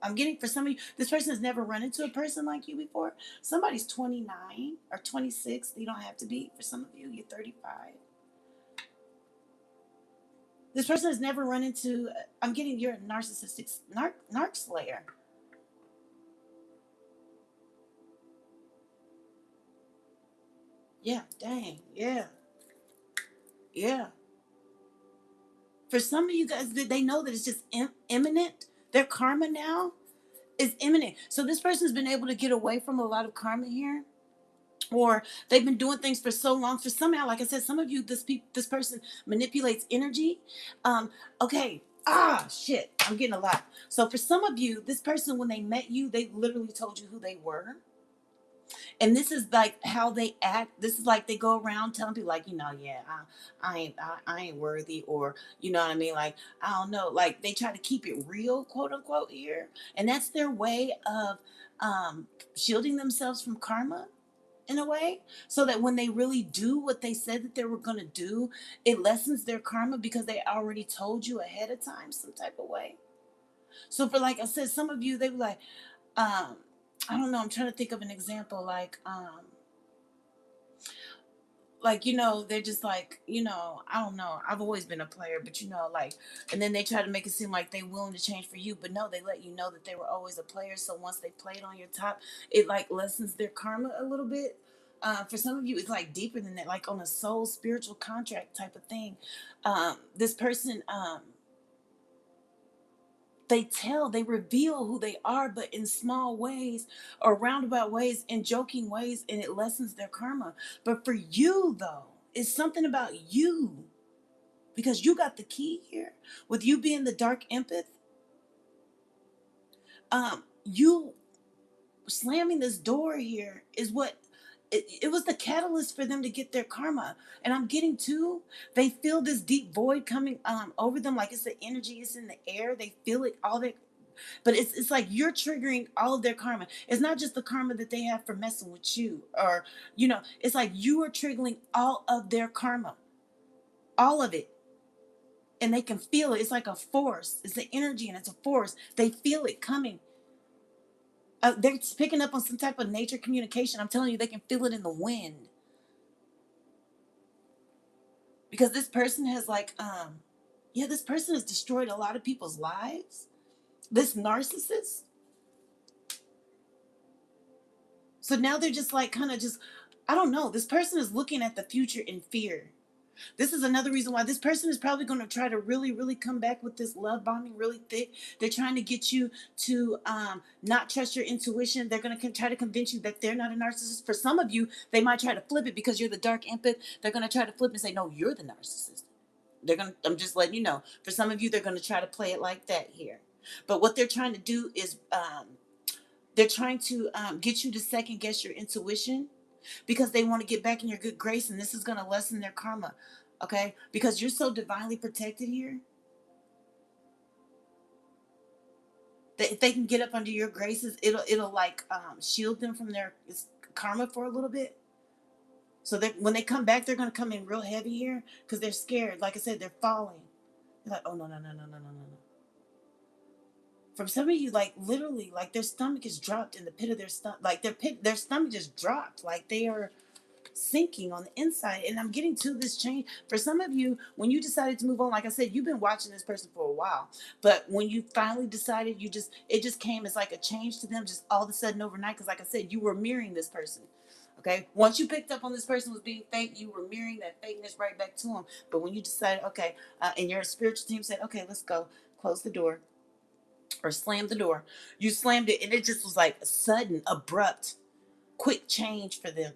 I'm getting, for some of you, this person has never run into a person like you before. Somebody's 29 or 26. You don't have to be. For some of you, you're 35. This person has never run into, I'm getting, you're a narcissistic, narc slayer. Yeah, dang, yeah, yeah. For some of you guys, they know that it's just imminent. Their karma now is imminent. So this person's been able to get away from a lot of karma here, or they've been doing things for so long. For somehow, like I said, some of you, this person manipulates energy. Okay. Shit. I'm getting a lot. So for some of you, this person, when they met you, they literally told you who they were. And this is like how they act. This is like they go around telling people, like, yeah, I ain't worthy, or you know what I mean, like, I don't know, like they try to keep it real, quote unquote, here, and that's their way of shielding themselves from karma in a way, so that when they really do what they said that they were going to do, it lessens their karma because they already told you ahead of time some type of way. So for, like I said, some of you, they were like, I don't know, I'm trying to think of an example, like, they're just like, I don't know, I've always been a player, but like, and then they try to make it seem like they willing to change for you, but no, they let you know that they were always a player. So once they played on your top, it like lessens their karma a little bit. For some of you, it's like deeper than that, like on a soul spiritual contract type of thing. This person, they reveal who they are, but in small ways or roundabout ways, in joking ways, and it lessens their karma. But for you, though, it's something about you, because you got the key here with you being the dark empath. You slamming this door here is what it was the catalyst for them to get their karma. And I'm getting to, they feel this deep void coming over them, like it's the energy, it's in the air, they feel it, all that. But it's like you're triggering all of their karma. It's not just the karma that they have for messing with you, or it's like you are triggering all of their karma, all of it, and they can feel it. It's like a force. It's the energy, and it's a force. They feel it coming. They're picking up on some type of nature communication. I'm telling you, they can feel it in the wind, because this person has this person has destroyed a lot of people's lives. This narcissist. So now they're just like kind of just, I don't know. This person is looking at the future in fear. This is another reason why this person is probably going to try to really, really come back with this love bombing really thick. They're trying to get you to not trust your intuition. They're going to try to convince you that they're not a narcissist. For some of you, they might try to flip it because you're the dark empath. They're going to try to flip and say, no, you're the narcissist. I'm just letting you know. For some of you, they're going to try to play it like that here. But what they're trying to do is they're trying to get you to second guess your intuition, because they want to get back in your good grace, and this is going to lessen their karma. Okay, because you're so divinely protected here that if they can get up under your graces, it'll like shield them from their karma for a little bit. So that when they come back, they're going to come in real heavy here because they're scared. Like I said, they're falling. They're like, oh no, no, no, no, no, no, no. From some of you, like literally, like their stomach is dropped in the pit of their stomach, like their stomach just dropped, like they are sinking on the inside. And I'm getting to this change. For some of you, when you decided to move on, like I said, you've been watching this person for a while, but when you finally decided, it just came as like a change to them, just all of a sudden overnight. Because like I said, you were mirroring this person. Okay, once you picked up on this person was being fake, you were mirroring that fakeness right back to them. But when you decided, okay, and your spiritual team said, okay, let's go, close the door, or slammed the door. You slammed it, and it just was like a sudden, abrupt, quick change for them.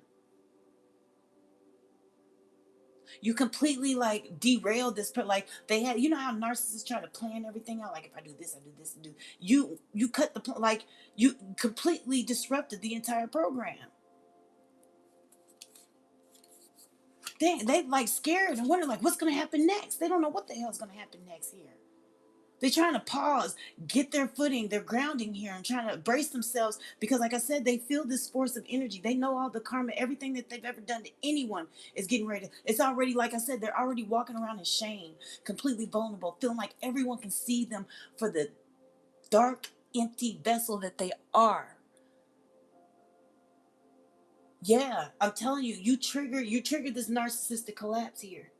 You completely like derailed this. Like they had, you know how narcissists try to plan everything out. Like if I do this, I do this, and do you cut the like you completely disrupted the entire program. They like scared and wondering like what's gonna happen next. They don't know what the hell's gonna happen next here. They're trying to pause, get their footing, their grounding here, and trying to brace themselves because, like I said, they feel this force of energy. They know all the karma, everything that they've ever done to anyone is getting ready. It's already, like I said, they're already walking around in shame, completely vulnerable, feeling like everyone can see them for the dark, empty vessel that they are. Yeah, I'm telling you, you trigger this narcissistic collapse here.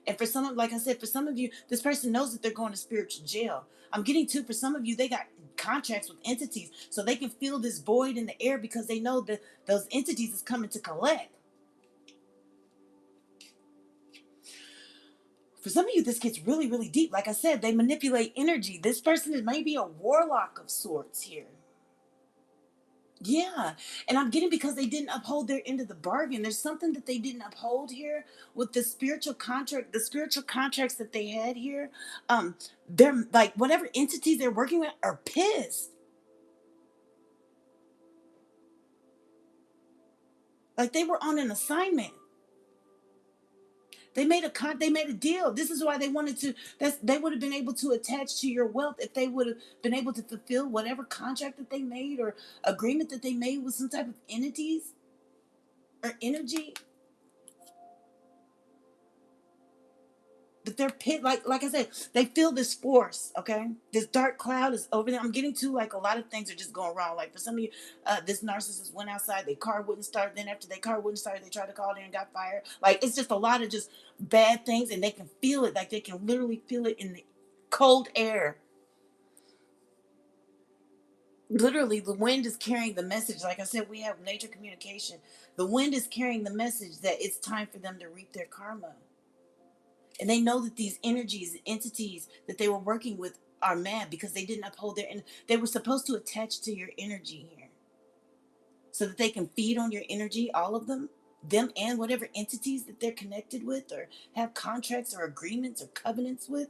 And for some of, like I said, for some of you, this person knows that they're going to spiritual jail. I'm getting to, for some of you, they got contracts with entities. So they can feel this void in the air because they know that those entities is coming to collect. For some of you, this gets really, really deep. Like I said, they manipulate energy. This person is maybe a warlock of sorts here. Yeah. And I'm getting because they didn't uphold their end of the bargain. There's something that they didn't uphold here with the spiritual contract, the spiritual contracts that they had here. They're like whatever entities they're working with are pissed. Like they were on an assignment. They made a deal. This is why they wanted to they would have been able to attach to your wealth if they would have been able to fulfill whatever contract that they made or agreement that they made with some type of entities or energy. But they're pit like I said, they feel this force, okay? This dark cloud is over them. I'm getting to like a lot of things are just going wrong. Like for some of you, this narcissist went outside, their car wouldn't start. Then after their car wouldn't start, they tried to call in and got fired. Like it's just a lot of just bad things, and they can feel it. Like they can literally feel it in the cold air. Literally, the wind is carrying the message. Like I said, we have nature communication. The wind is carrying the message that it's time for them to reap their karma. And they know that these energies and entities that they were working with are mad because they didn't uphold their and they were supposed to attach to your energy here so that they can feed on your energy, all of them and whatever entities that they're connected with or have contracts or agreements or covenants with.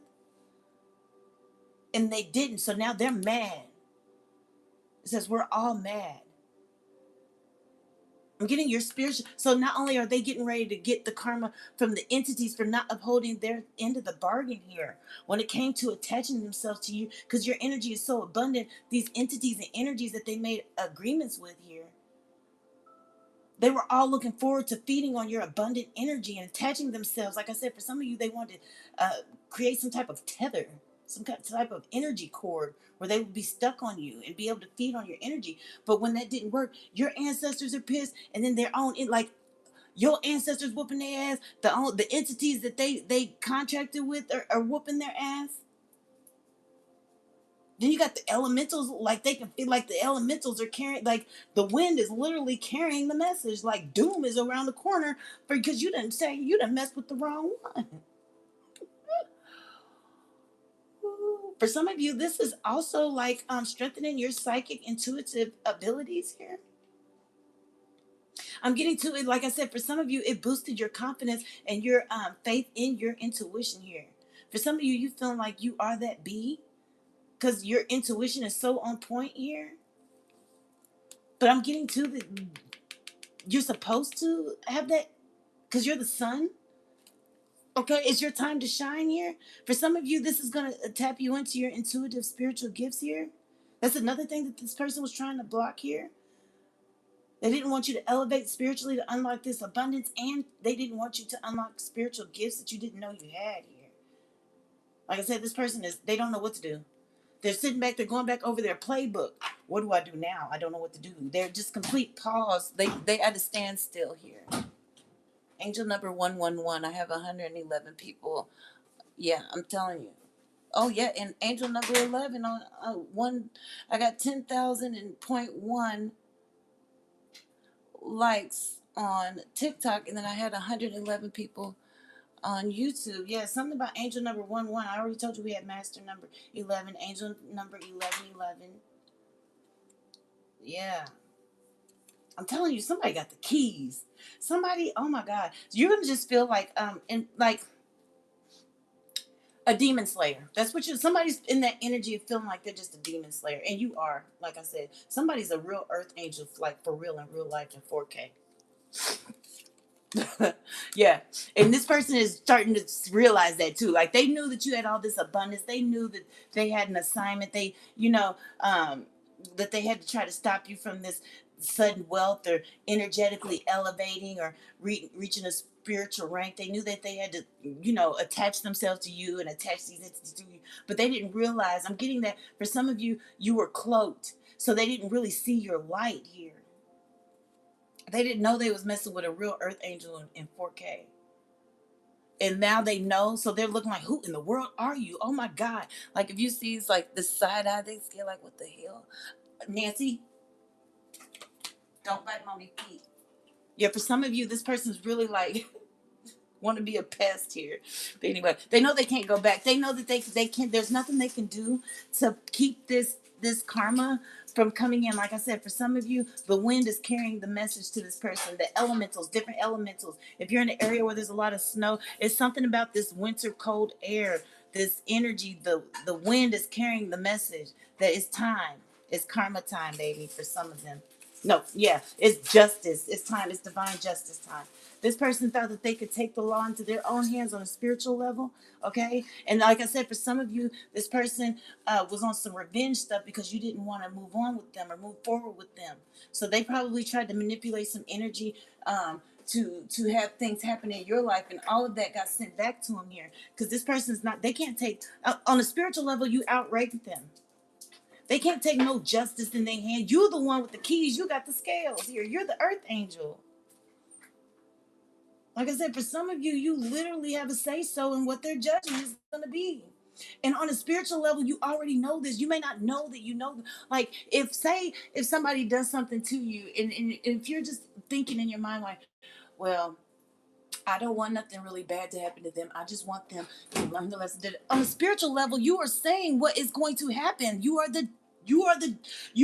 And they didn't. So now they're mad. It says we're all mad. I'm getting your spiritual. So not only are they getting ready to get the karma from the entities for not upholding their end of the bargain here, when it came to attaching themselves to you, because your energy is so abundant, these entities and energies that they made agreements with here, they were all looking forward to feeding on your abundant energy and attaching themselves. Like I said, for some of you, they wanted to create some type of tether, some type of energy cord where they would be stuck on you and be able to feed on your energy. But when that didn't work, your ancestors are pissed, and then their own, like your ancestors whooping their ass, the entities that they contracted with are whooping their ass. Then you got the elementals, like they can feel like the elementals are carrying, like the wind is literally carrying the message, like doom is around the corner because you didn't mess with the wrong one. For some of you, this is also like strengthening your psychic intuitive abilities here. I'm getting to it, like I said, for some of you, it boosted your confidence and your faith in your intuition here. For some of you, you feeling like you are that bee because your intuition is so on point here. But I'm getting to the you're supposed to have that because you're the sun. Okay, it's your time to shine here. For some of you, this is going to tap you into your intuitive spiritual gifts here. That's another thing that this person was trying to block here. They didn't want you to elevate spiritually to unlock this abundance, and they didn't want you to unlock spiritual gifts that you didn't know you had here. Like I said, this person they don't know what to do. They're sitting back, they're going back over their playbook. What do I do now? I don't know what to do. They're just complete pause. They at a standstill here. Angel number 111. I have 111 people. Yeah, I'm telling you. Oh yeah, and angel number 11 on one. I got 10,000.1 likes on TikTok, and then I had 111 people On YouTube. Yeah, something about angel number 11. I already told you we had master number 11, angel number 1111. Yeah. I'm telling you, somebody got the keys. Somebody, oh my God. You're gonna just feel like in like a demon slayer. That's what you somebody's in that energy of feeling like they're just a demon slayer. And you are, like I said, somebody's a real earth angel, like for real in real life in 4K. Yeah, and this person is starting to realize that too. Like they knew that you had all this abundance. They knew that they had an assignment. They, that they had to try to stop you from this sudden wealth or energetically elevating or reaching a spiritual rank. They knew that they had to, attach themselves to you and attach these entities to you. But they didn't realize. I'm getting that for some of you, you were cloaked, so they didn't really see your light here. They didn't know they was messing with a real earth angel in 4K. And now they know, so they're looking like, who in the world are you? Oh my God. Like if you see it's like the side eye, they scare like, what the hell? Nancy, don't bite mommy feet. Yeah, for some of you, this person's really like want to be a pest here. But anyway, they know they can't go back. They know that they can. There's nothing they can do to keep this karma from coming in. Like I said, for some of you, the wind is carrying the message to this person. The elementals, different elementals. If you're in an area where there's a lot of snow, it's something about this winter cold air, this energy. The wind is carrying the message that it's time. It's karma time, baby. For some of them. No, yeah, it's justice. It's time. It's divine justice time. This person thought that they could take the law into their own hands on a spiritual level, okay? And like I said, for some of you, this person was on some revenge stuff because you didn't want to move on with them or move forward with them. So they probably tried to manipulate some energy to have things happen in your life, and all of that got sent back to them here because this person's not. They can't take on a spiritual level. You outranked them. They can't take no justice in their hand. You're the one with the keys. You got the scales here. You're the earth angel. Like I said, for some of you, you literally have a say so in what their judgment is going to be. And on a spiritual level, you already know this. You may not know that you know. Like, if somebody does something to you, and if you're just thinking in your mind, like, well, I don't want nothing really bad to happen to them. I just want them to learn the lesson. On a spiritual level, you are saying what is going to happen. You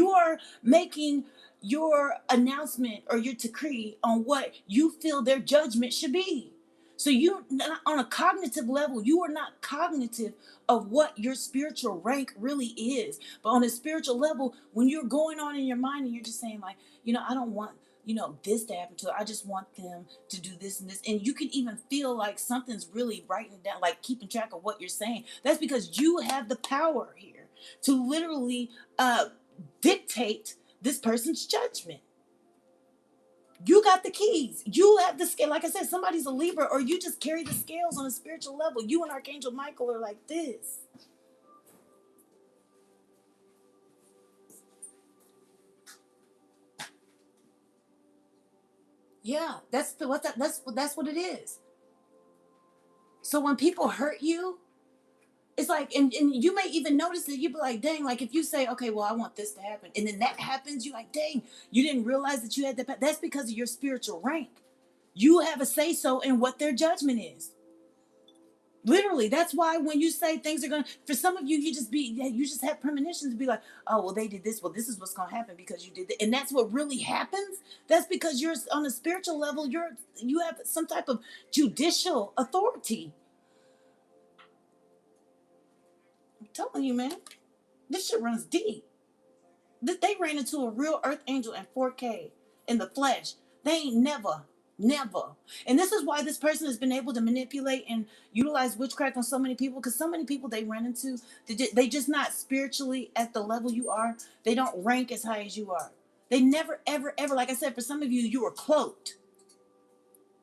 are making your announcement or your decree on what you feel their judgment should be. So you, on a cognitive level, you are not cognitive of what your spiritual rank really is. But on a spiritual level, when you're going on in your mind and you're just saying like, I don't want, this to happen to her. I just want them to do this and this. And you can even feel like something's really writing down, like keeping track of what you're saying. That's because you have the power here to literally dictate this person's judgment. You got the keys. You have the scale. Like I said, somebody's a Libra, or you just carry the scales on a spiritual level. You and Archangel Michael are like this. Yeah, that's what it is. So when people hurt you, it's like, and you may even notice it. You be like, dang, like if you say, okay, well, I want this to happen, and then that happens, you like, dang, you didn't realize that you had that. That's because of your spiritual rank. You have a say so in what their judgment is. Literally, that's why when you say things are gonna, for some of you, you just have premonitions to be like, oh, well, they did this. Well, this is what's gonna happen because you did that, and that's what really happens. That's because you're on a spiritual level. You have some type of judicial authority. I'm telling you, man, this shit runs deep. They ran into a real earth angel in 4K in the flesh. They ain't never. And this is why this person has been able to manipulate and utilize witchcraft on so many people, because so many people they run into, they just not spiritually at the level you are. They don't rank as high as you are. They never, ever, ever, like I said, for some of you, you were cloaked.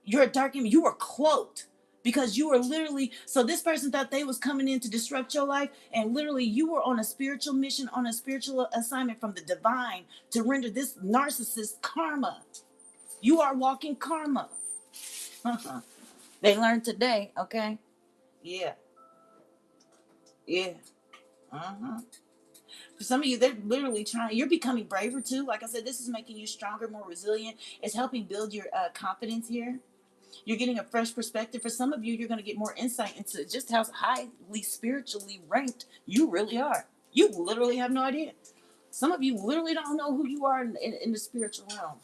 You're a dark enemy. You were cloaked because you were literally, so this person thought they was coming in to disrupt your life, and literally you were on a spiritual mission, on a spiritual assignment from the divine to render this narcissist karma. You are walking karma. They learned today, okay? Yeah. Yeah. Uh-huh. For some of you, they're literally trying, you're becoming braver too. Like I said, this is making you stronger, more resilient. It's helping build your confidence here. You're getting a fresh perspective. For some of you, you're going to get more insight into just how highly spiritually ranked you really are. You literally have no idea. Some of you literally don't know who you are in the spiritual realm.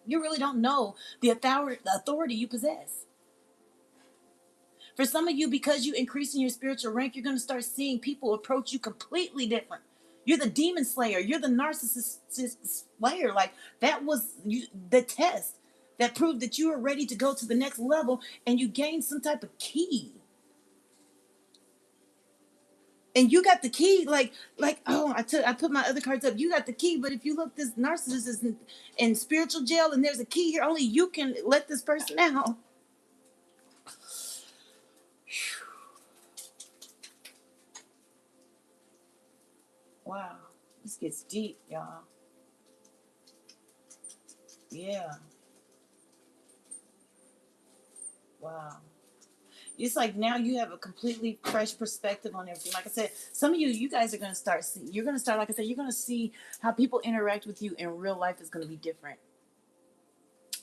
You really don't know the authority you possess. For some of you, because you increase in your spiritual rank, you're going to start seeing people approach you completely different. You're the demon slayer. You're the narcissist slayer. Like, that was the test that proved that you were ready to go to the next level, and you gained some type of key. And you got the key, like, oh, I put my other cards up. You got the key, but if you look, this narcissist is in spiritual jail, and there's a key here. Only you can let this person out. Wow, this gets deep, y'all. Yeah. Wow. It's like now you have a completely fresh perspective on everything. Like I said, some of you guys are going to start you're going to start, like I said, you're going to see how people interact with you in real life is going to be different.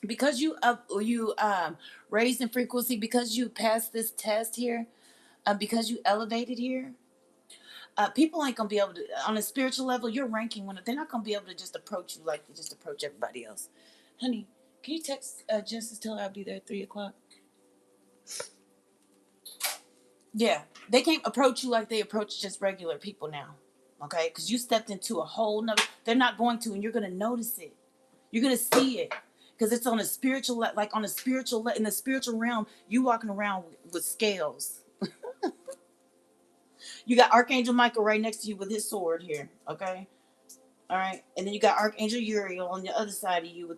Because you raised in frequency, because you passed this test here, because you elevated here, people ain't going to be able to, on a spiritual level, you're ranking one. They're not going to be able to just approach you like they just approach everybody else. Honey, can you text Justice, tell her I'll be there at 3 o'clock? Yeah, they can't approach you like they approach just regular people now, okay? Because you stepped into a whole nother. They're not going to, and you're gonna notice it. You're gonna see it, because it's on a spiritual, like on a spiritual, in the spiritual realm. You walking around with scales. You got Archangel Michael right next to you with his sword here, okay? All right, and then you got Archangel Uriel on the other side of you,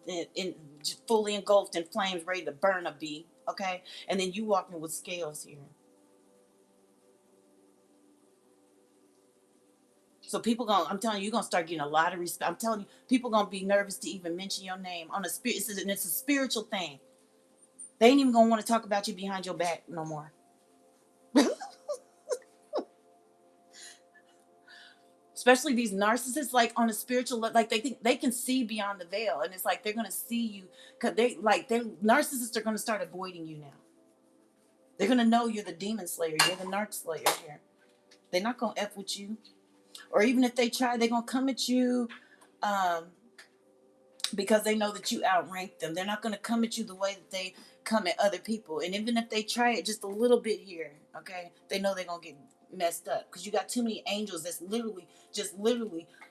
fully engulfed in flames, ready to burn a bee, okay? And then you walking with scales here. So people I'm telling you, you're gonna start getting a lot of respect. I'm telling you, people gonna be nervous to even mention your name on a spirit. It's a spiritual thing. They ain't even gonna want to talk about you behind your back no more. Especially these narcissists, like on a spiritual, like they think they can see beyond the veil, and it's like they're gonna see you because they narcissists are gonna start avoiding you now. They're gonna know you're the demon slayer, you're the narc slayer here. They're not gonna f with you, or even if they try, they're gonna come at you. Because they know that you outrank them. They're not going to come at you the way that they come at other people. And even if they try it just a little bit here, okay, they know they're going to get messed up because you got too many angels that's literally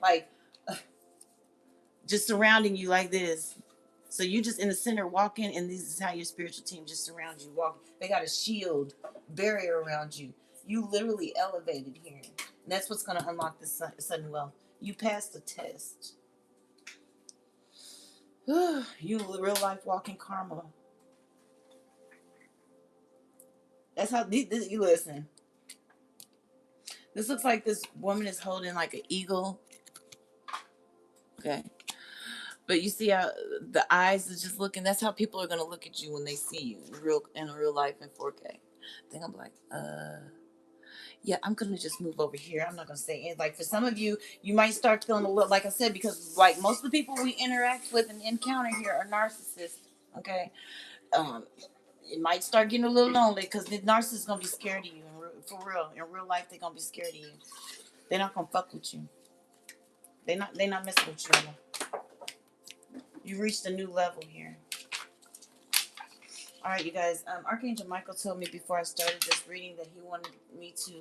like just surrounding you like this. So you just in the center walking, and this is how your spiritual team just surrounds you walking. They got a shield barrier around you. You literally elevated here. And that's what's going to unlock this sudden wealth. You passed the test. You real life walking karma. That's how you listen. This looks like this woman is holding like an eagle. Okay. But you see how the eyes is just looking. That's how people are gonna look at you when they see you in real life in 4K. I think I'm like, yeah, I'm gonna just move over here. I'm not gonna say anything. Like for some of you, you might start feeling a little, like I said, because like most of the people we interact with and encounter here are narcissists. Okay. It might start getting a little lonely because the narcissist is gonna be scared of you. For real, in real life, they're gonna be scared of you. They're not gonna fuck with you. They're not messing with you anymore. You reached a new level here. All right, you guys. Archangel Michael told me before I started this reading that he wanted me to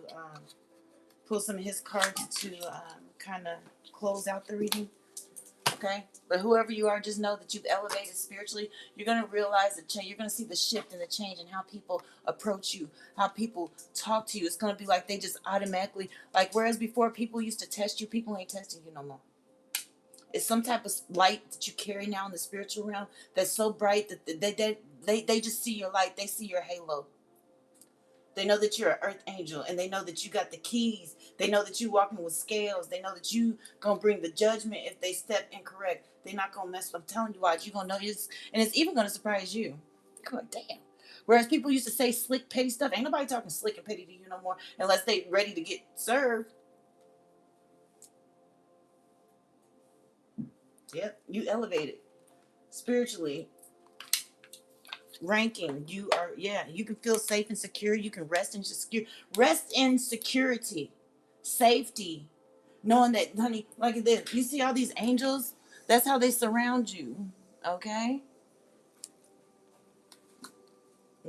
pull some of his cards to kind of close out the reading. Okay, but whoever you are, just know that you've elevated spiritually. You're going to realize the change. You're going to see the shift and the change in how people approach you, how people talk to you. It's going to be like they just automatically, like whereas before people used to test you, people ain't testing you no more. It's some type of light that you carry now in the spiritual realm that's so bright that they just see your light. They see your halo. They know that you're an earth angel, and they know that you got the keys. They know that you walking with scales. They know that you gonna bring the judgment if they step incorrect. They're not gonna mess with. I'm telling you why. You gonna know this, and it's even gonna surprise you. Come on, damn. Whereas people used to say slick, petty stuff, ain't nobody talking slick and petty to you no more unless they ready to get served. Yep, you elevated spiritually. ranking. You are, yeah, you can feel safe and secure. You can rest in security, safety, knowing that, honey, like this, you see all these angels, that's how they surround you. Okay.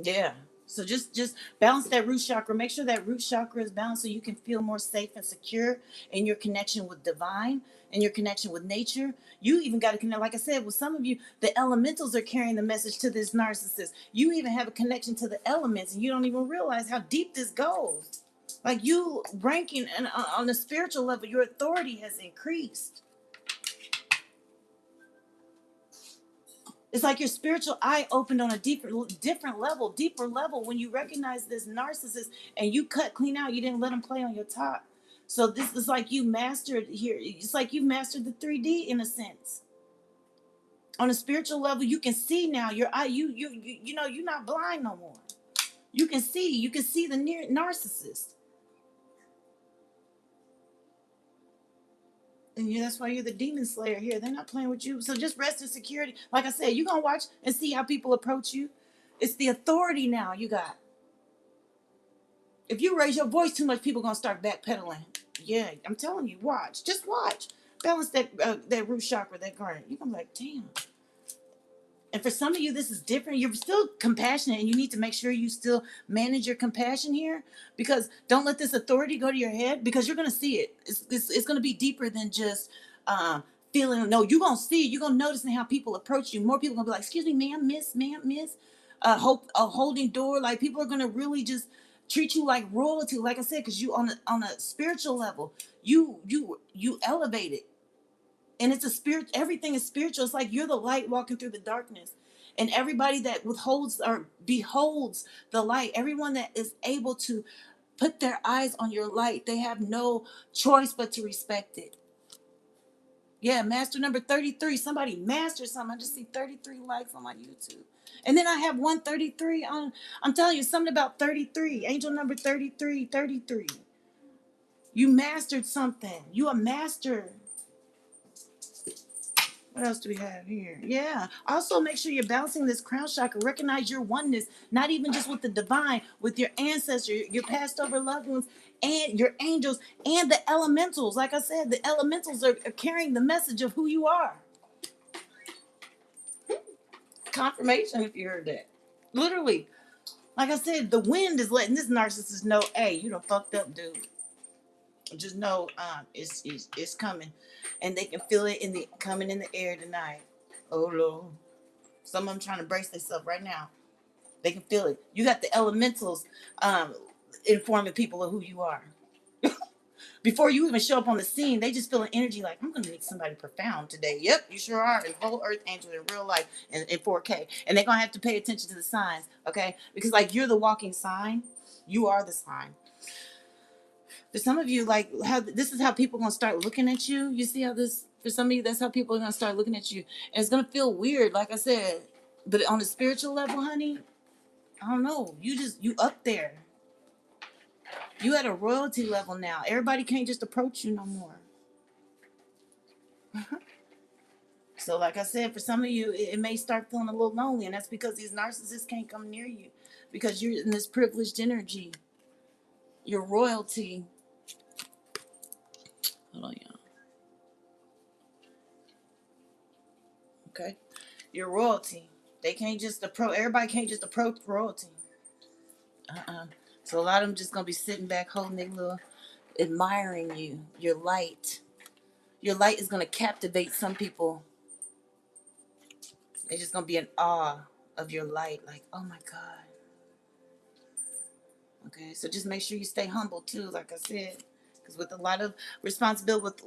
Yeah. So just balance that root chakra. Make sure that root chakra is balanced so you can feel more safe and secure in your connection with divine and your connection with nature. You even got to connect, like I said, with some of you, the elementals are carrying the message to this narcissist. You even have a connection to the elements and you don't even realize how deep this goes. Like you ranking and on the spiritual level, your authority has increased. It's like your spiritual eye opened on a deeper level when you recognize this narcissist and you cut clean out. You didn't let him play on your top. So this is like you mastered here. It's like you mastered the 3D in a sense. On a spiritual level, you can see now. Your eye, you know, you're not blind no more. You can see. You can see the near narcissist. And yeah, that's why you're the demon slayer here. They're not playing with you. So just rest in security. Like I said, you're going to watch and see how people approach you. It's the authority now you got. If you raise your voice too much, people are going to start backpedaling. Yeah, I'm telling you, watch. Just watch. Balance that root chakra, that garnet. You're going to be like, damn. And for some of you, this is different. You're still compassionate, and you need to make sure you still manage your compassion here, because don't let this authority go to your head, because you're going to see it. It's going to be deeper than just feeling. No, you're going to see it. You're going to notice how people approach you. More people are going to be like, excuse me, ma'am, miss. A holding door. Like people are going to really just treat you like royalty. Like I said, because you on a spiritual level, you elevate it. And it's a spirit, everything is spiritual. It's like you're the light walking through the darkness. And everybody that withholds or beholds the light, everyone that is able to put their eyes on your light, they have no choice but to respect it. Yeah, master number 33. Somebody mastered something. I just see 33 likes on my YouTube. And then I have 133 on. I'm telling you, something about 33. Angel number 33, 33. You mastered something. You a master. What else do we have here? Yeah. Also, make sure you're balancing this crown chakra. Recognize your oneness, not even just with the divine, with your ancestors, your past over loved ones, and your angels, and the elementals. Like I said, the elementals are carrying the message of who you are. Confirmation if you heard that. Literally. Like I said, the wind is letting this narcissist know, hey, you done fucked up, dude. Just know it's coming. And they can feel it coming in the air tonight. Oh Lord. Some of them trying to brace themselves right now. They can feel it. You got the elementals informing people of who you are. Before you even show up on the scene, they just feel an energy like, I'm going to meet somebody profound today. Yep, you sure are. And whole earth angel in real life in 4K. And they're going to have to pay attention to the signs, okay? Because, like, you're the walking sign. You are the sign. For some of you, like, how this is how people are going to start looking at you. You see how this, for some of you, that's how people are going to start looking at you. And it's going to feel weird, like I said. But on a spiritual level, honey, I don't know. You up there. You at a royalty level now. Everybody can't just approach you no more. So like I said, for some of you, it may start feeling a little lonely. And that's because these narcissists can't come near you. Because you're in this privileged energy. Your royalty. Hold on, y'all. Okay? Your royalty. They can't just approach. Everybody can't just approach royalty. So a lot of them just going to be sitting back holding their little, admiring you. Your light. Your light is going to captivate some people. They're just going to be in awe of your light. Like, oh my God. Okay, so just make sure you stay humble too, like I said. Because with a lot of responsibility,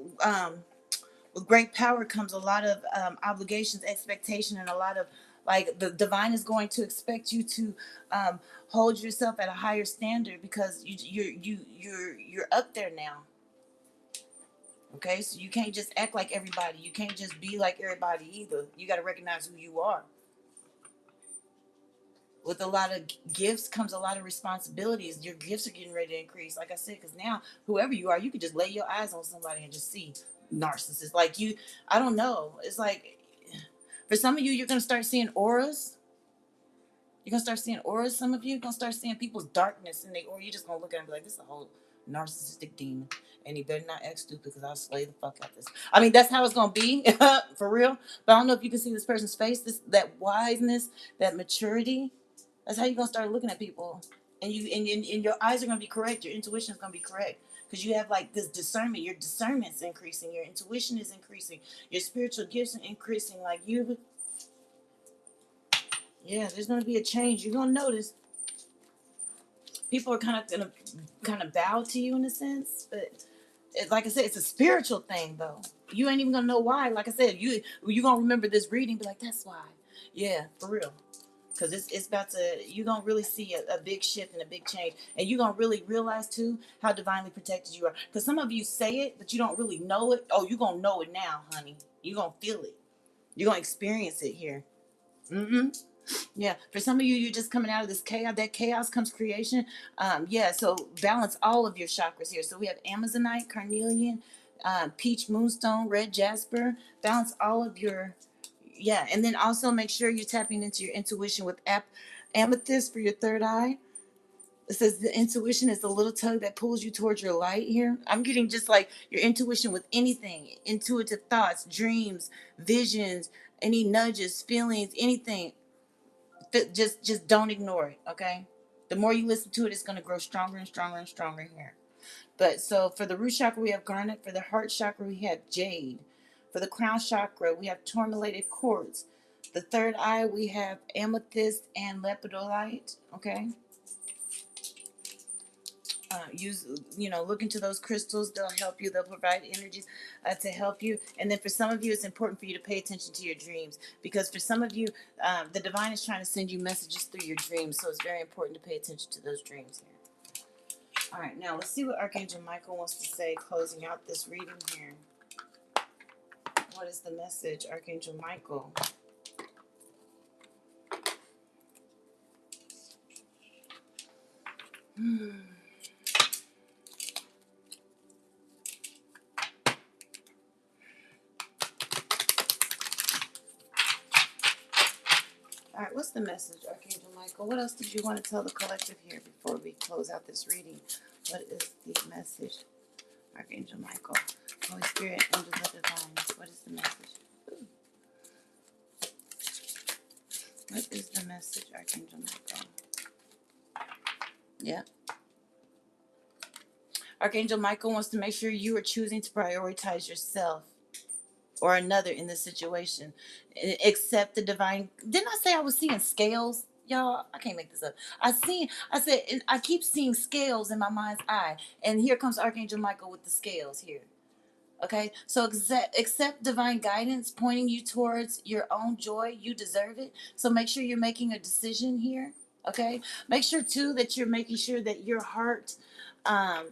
with great power comes a lot of obligations, expectation, and a lot of, like, the divine is going to expect you to hold yourself at a higher standard, because you're up there now. Okay, so you can't just act like everybody. You can't just be like everybody either. You got to recognize who you are. With a lot of gifts comes a lot of responsibilities. Your gifts are getting ready to increase. Like I said, because now, whoever you are, you can just lay your eyes on somebody and just see narcissists. Like you, I don't know. It's like, for some of you, you're going to start seeing auras. You're gonna start seeing auras. Some of you are gonna start seeing people's darkness in their aura. You're just gonna look at them and be like, this is a whole narcissistic demon. And he better not act stupid because I'll slay the fuck out this. I mean, that's how it's gonna be, for real. But I don't know if you can see this person's face, that wiseness, that maturity. That's how you're gonna start looking at people. And your eyes are gonna be correct, your intuition is gonna be correct. Because you have like this discernment, your discernment's increasing, your intuition is increasing, your spiritual gifts are increasing. Like yeah, there's gonna be a change. You're gonna notice people are kind of bow to you in a sense, but like I said, it's a spiritual thing though. You ain't even gonna know why. Like I said, you gonna remember this reading, be like, that's why. Yeah, for real. Because it's about to, you're gonna really see a big shift and a big change, and you're gonna really realize too how divinely protected you are. Because some of you say it, but you don't really know it. Oh, you're gonna know it now, honey. You're gonna feel it. You're gonna experience it here. Mm-hmm. Yeah, for some of you, you're just coming out of this chaos. That chaos comes creation. Yeah, so balance all of your chakras here. So we have Amazonite, Carnelian, Peach Moonstone, Red Jasper. Balance all of your, yeah, and then also make sure you're tapping into your intuition with Amethyst for your third eye. It says the intuition is the little tug that pulls you towards your light here. I'm getting just like your intuition with anything, intuitive thoughts, dreams, visions, any nudges, feelings, anything. Just don't ignore it, okay? The more you listen to it, it's going to grow stronger and stronger and stronger here. But so for the root chakra, we have garnet. For the heart chakra, we have jade. For the crown chakra, we have tourmalated quartz. The third eye, we have amethyst and lepidolite, okay? Use, look into those crystals. They'll help you. They'll provide energies to help you. And then for some of you, it's important for you to pay attention to your dreams, because for some of you, the divine is trying to send you messages through your dreams. So it's very important to pay attention to those dreams here. All right, now let's see what Archangel Michael wants to say closing out this reading here. What is the message, Archangel Michael? All right, what's the message, Archangel Michael? What else did you want to tell the collective here before we close out this reading? What is the message, Archangel Michael? Holy Spirit, angels of divine, what is the message? Ooh. What is the message, Archangel Michael? Yeah. Archangel Michael wants to make sure you are choosing to prioritize yourself or another in this situation. Accept the divine. Didn't I say I was seeing scales? Y'all, I can't make this up. I keep seeing scales in my mind's eye. And here comes Archangel Michael with the scales here. Okay, so accept divine guidance pointing you towards your own joy. You deserve it. So make sure you're making a decision here. Okay, make sure too that you're making sure that your heart, um,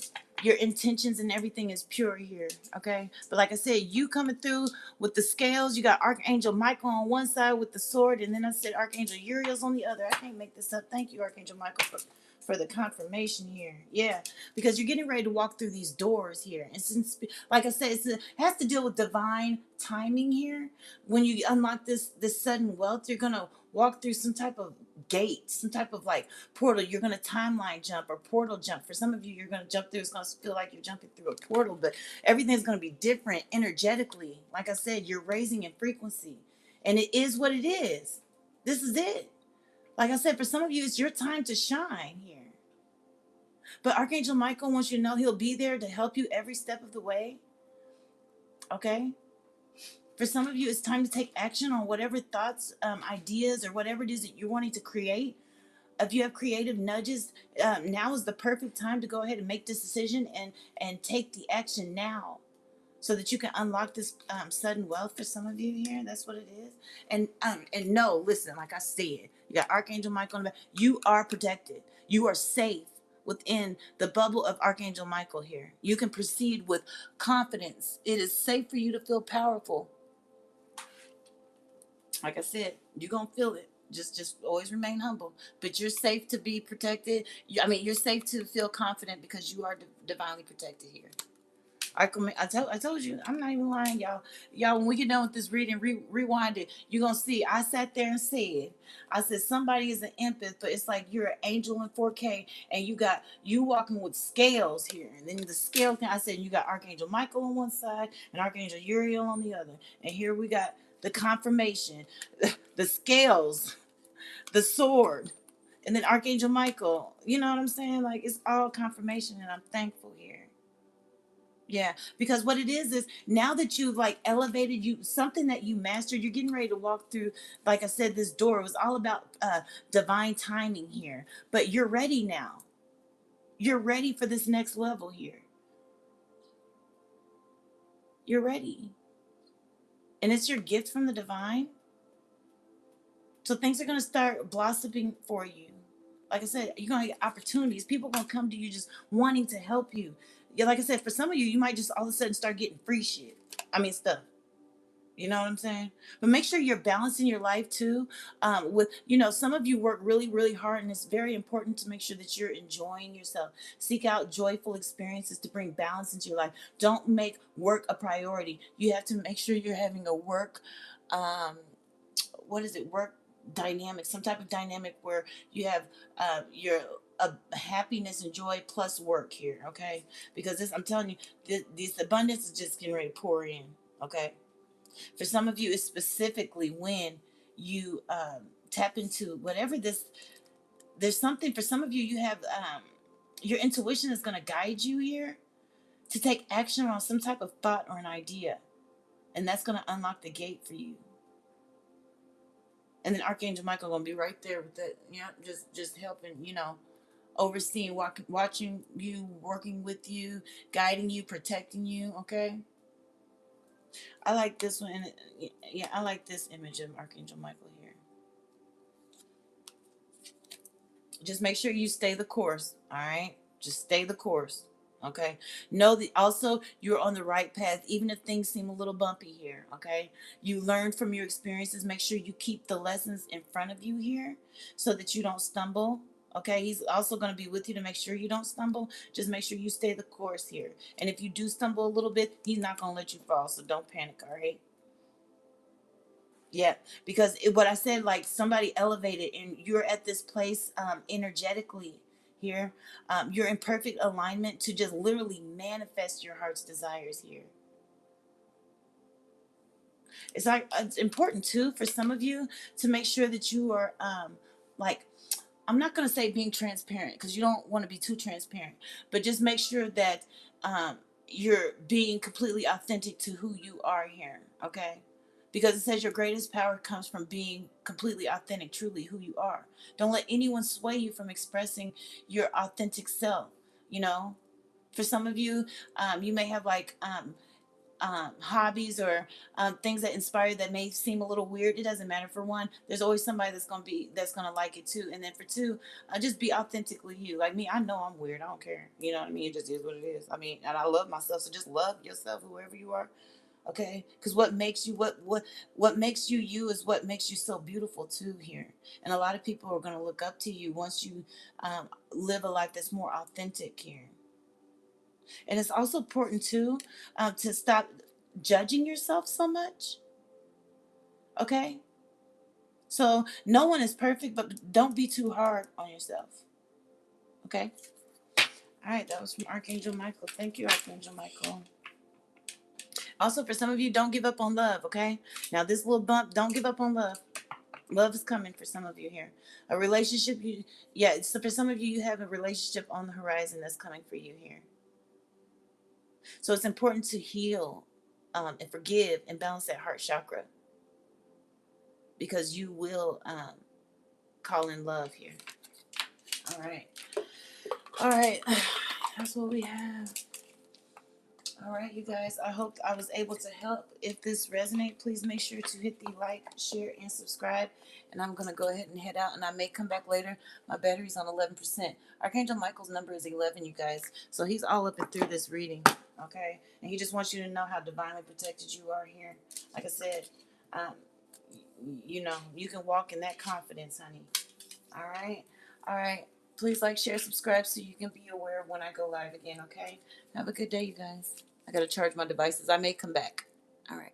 your intentions and everything is pure here. Okay, but like I said, you coming through with the scales. You got Archangel Michael on one side with the sword, and then I said Archangel Uriel's on the other. I can't make this up. Thank you, Archangel Michael, for the confirmation here. Yeah, because you're getting ready to walk through these doors here. And since, like I said, it has to deal with divine timing here. When you unlock this sudden wealth, you're gonna walk through some type of gate, some type of like portal. You're gonna timeline jump or portal jump. For some of you, you're gonna jump through. It's gonna feel like you're jumping through a portal, but everything's gonna be different energetically. Like I said, you're raising in frequency, and it is what it is. This is it. Like I said, for some of you, it's your time to shine here. But Archangel Michael wants you to know he'll be there to help you every step of the way. Okay? For some of you, it's time to take action on whatever thoughts, ideas, or whatever it is that you're wanting to create. If you have creative nudges, now is the perfect time to go ahead and make this decision and take the action now, so that you can unlock this sudden wealth for some of you here. That's what it is. And no, listen, like I said, you got Archangel Michael on the back. You are protected. You are safe within the bubble of Archangel Michael here. You can proceed with confidence. It is safe for you to feel powerful. Like I said, you're gonna feel it. Just always remain humble. But you're safe to be protected. You're safe to feel confident because you are divinely protected here. I told you, I'm not even lying, y'all. Y'all, when we get done with this reading, rewind it. You're gonna see. I sat there and said, I said somebody is an empath, but it's like you're an angel in 4K, and you walking with scales here, and then the scale thing. I said you got Archangel Michael on one side and Archangel Uriel on the other, and here we got the confirmation, the scales, the sword, and then Archangel Michael. You know what I'm saying? Like it's all confirmation, and I'm thankful here. Yeah, because what it is now that you've like elevated you something that you mastered, you're getting ready to walk through, like I said, this door. It was all about divine timing here. But you're ready now. You're ready for this next level here. You're ready. And it's your gift from the divine. So things are gonna start blossoming for you. Like I said, you're gonna get opportunities. People are gonna come to you just wanting to help you. Yeah, like I said, for some of you, you might just all of a sudden start getting free shit. I mean stuff. You know what I'm saying? But make sure you're balancing your life too. With some of you work really, really hard, and it's very important to make sure that you're enjoying yourself. Seek out joyful experiences to bring balance into your life. Don't make work a priority. You have to make sure you're having a work, um, what is it? Work dynamic, some type of dynamic where you have your happiness and joy plus work here. Okay, because this, I'm telling you, this abundance is just getting ready to pour in. Okay. For some of you, it's specifically when you tap into whatever this. There's something for some of you. You have your intuition is going to guide you here to take action on some type of thought or an idea, and that's going to unlock the gate for you. And then Archangel Michael going to be right there with that. Yeah, just helping. Overseeing, watching you, working with you, guiding you, protecting you. Okay. I like this one. Yeah, I like this image of Archangel Michael here. Just make sure you stay the course. All right. Just stay the course. Okay. Know that also you're on the right path, even if things seem a little bumpy here. Okay. You learn from your experiences. Make sure you keep the lessons in front of you here so that you don't stumble. Okay. He's also going to be with you to make sure you don't stumble. Just make sure you stay the course here. And if you do stumble a little bit, he's not going to let you fall. So don't panic. All right. Yeah, because what I said, like somebody elevated, and you're at this place energetically here. You're in perfect alignment to just literally manifest your heart's desires here. It's like it's important too for some of you to make sure that you are like, I'm not going to say being transparent because you don't want to be too transparent, but just make sure that you're being completely authentic to who you are here. Okay. Because it says your greatest power comes from being completely authentic, truly who you are. Don't let anyone sway you from expressing your authentic self. You know, for some of you, you may have like hobbies or things that inspire that may seem a little weird. It doesn't matter. For one, there's always somebody that's gonna like it too. And then for two, just be authentically you. Like me, I know I'm weird. I don't care. You know what I mean? It just is what it is. I mean, and I love myself. So just love yourself, whoever you are. Okay, because what makes you what makes you you is what makes you so beautiful too here. And a lot of people are going to look up to you once you live a life that's more authentic here. And it's also important too to stop judging yourself so much. Okay, so no one is perfect, but don't be too hard on yourself. Okay. All right, that was from Archangel Michael. Thank you, Archangel Michael. Also, for some of you, don't give up on love, okay? Now, this little bump, don't give up on love. Love is coming for some of you here. A relationship, so for some of you, you have a relationship on the horizon that's coming for you here. So it's important to heal and forgive and balance that heart chakra because you will call in love here. All right. All right. That's what we have. All right, you guys. I hope I was able to help. If this resonates, please make sure to hit the like, share, and subscribe. And I'm going to go ahead and head out, and I may come back later. My battery's on 11%. Archangel Michael's number is 11, you guys. So he's all up and through this reading, okay? And he just wants you to know how divinely protected you are here. Like I said, you can walk in that confidence, honey. All right? All right. Please like, share, subscribe so you can be aware of when I go live again, okay? Have a good day, you guys. I gotta charge my devices. I may come back. All right.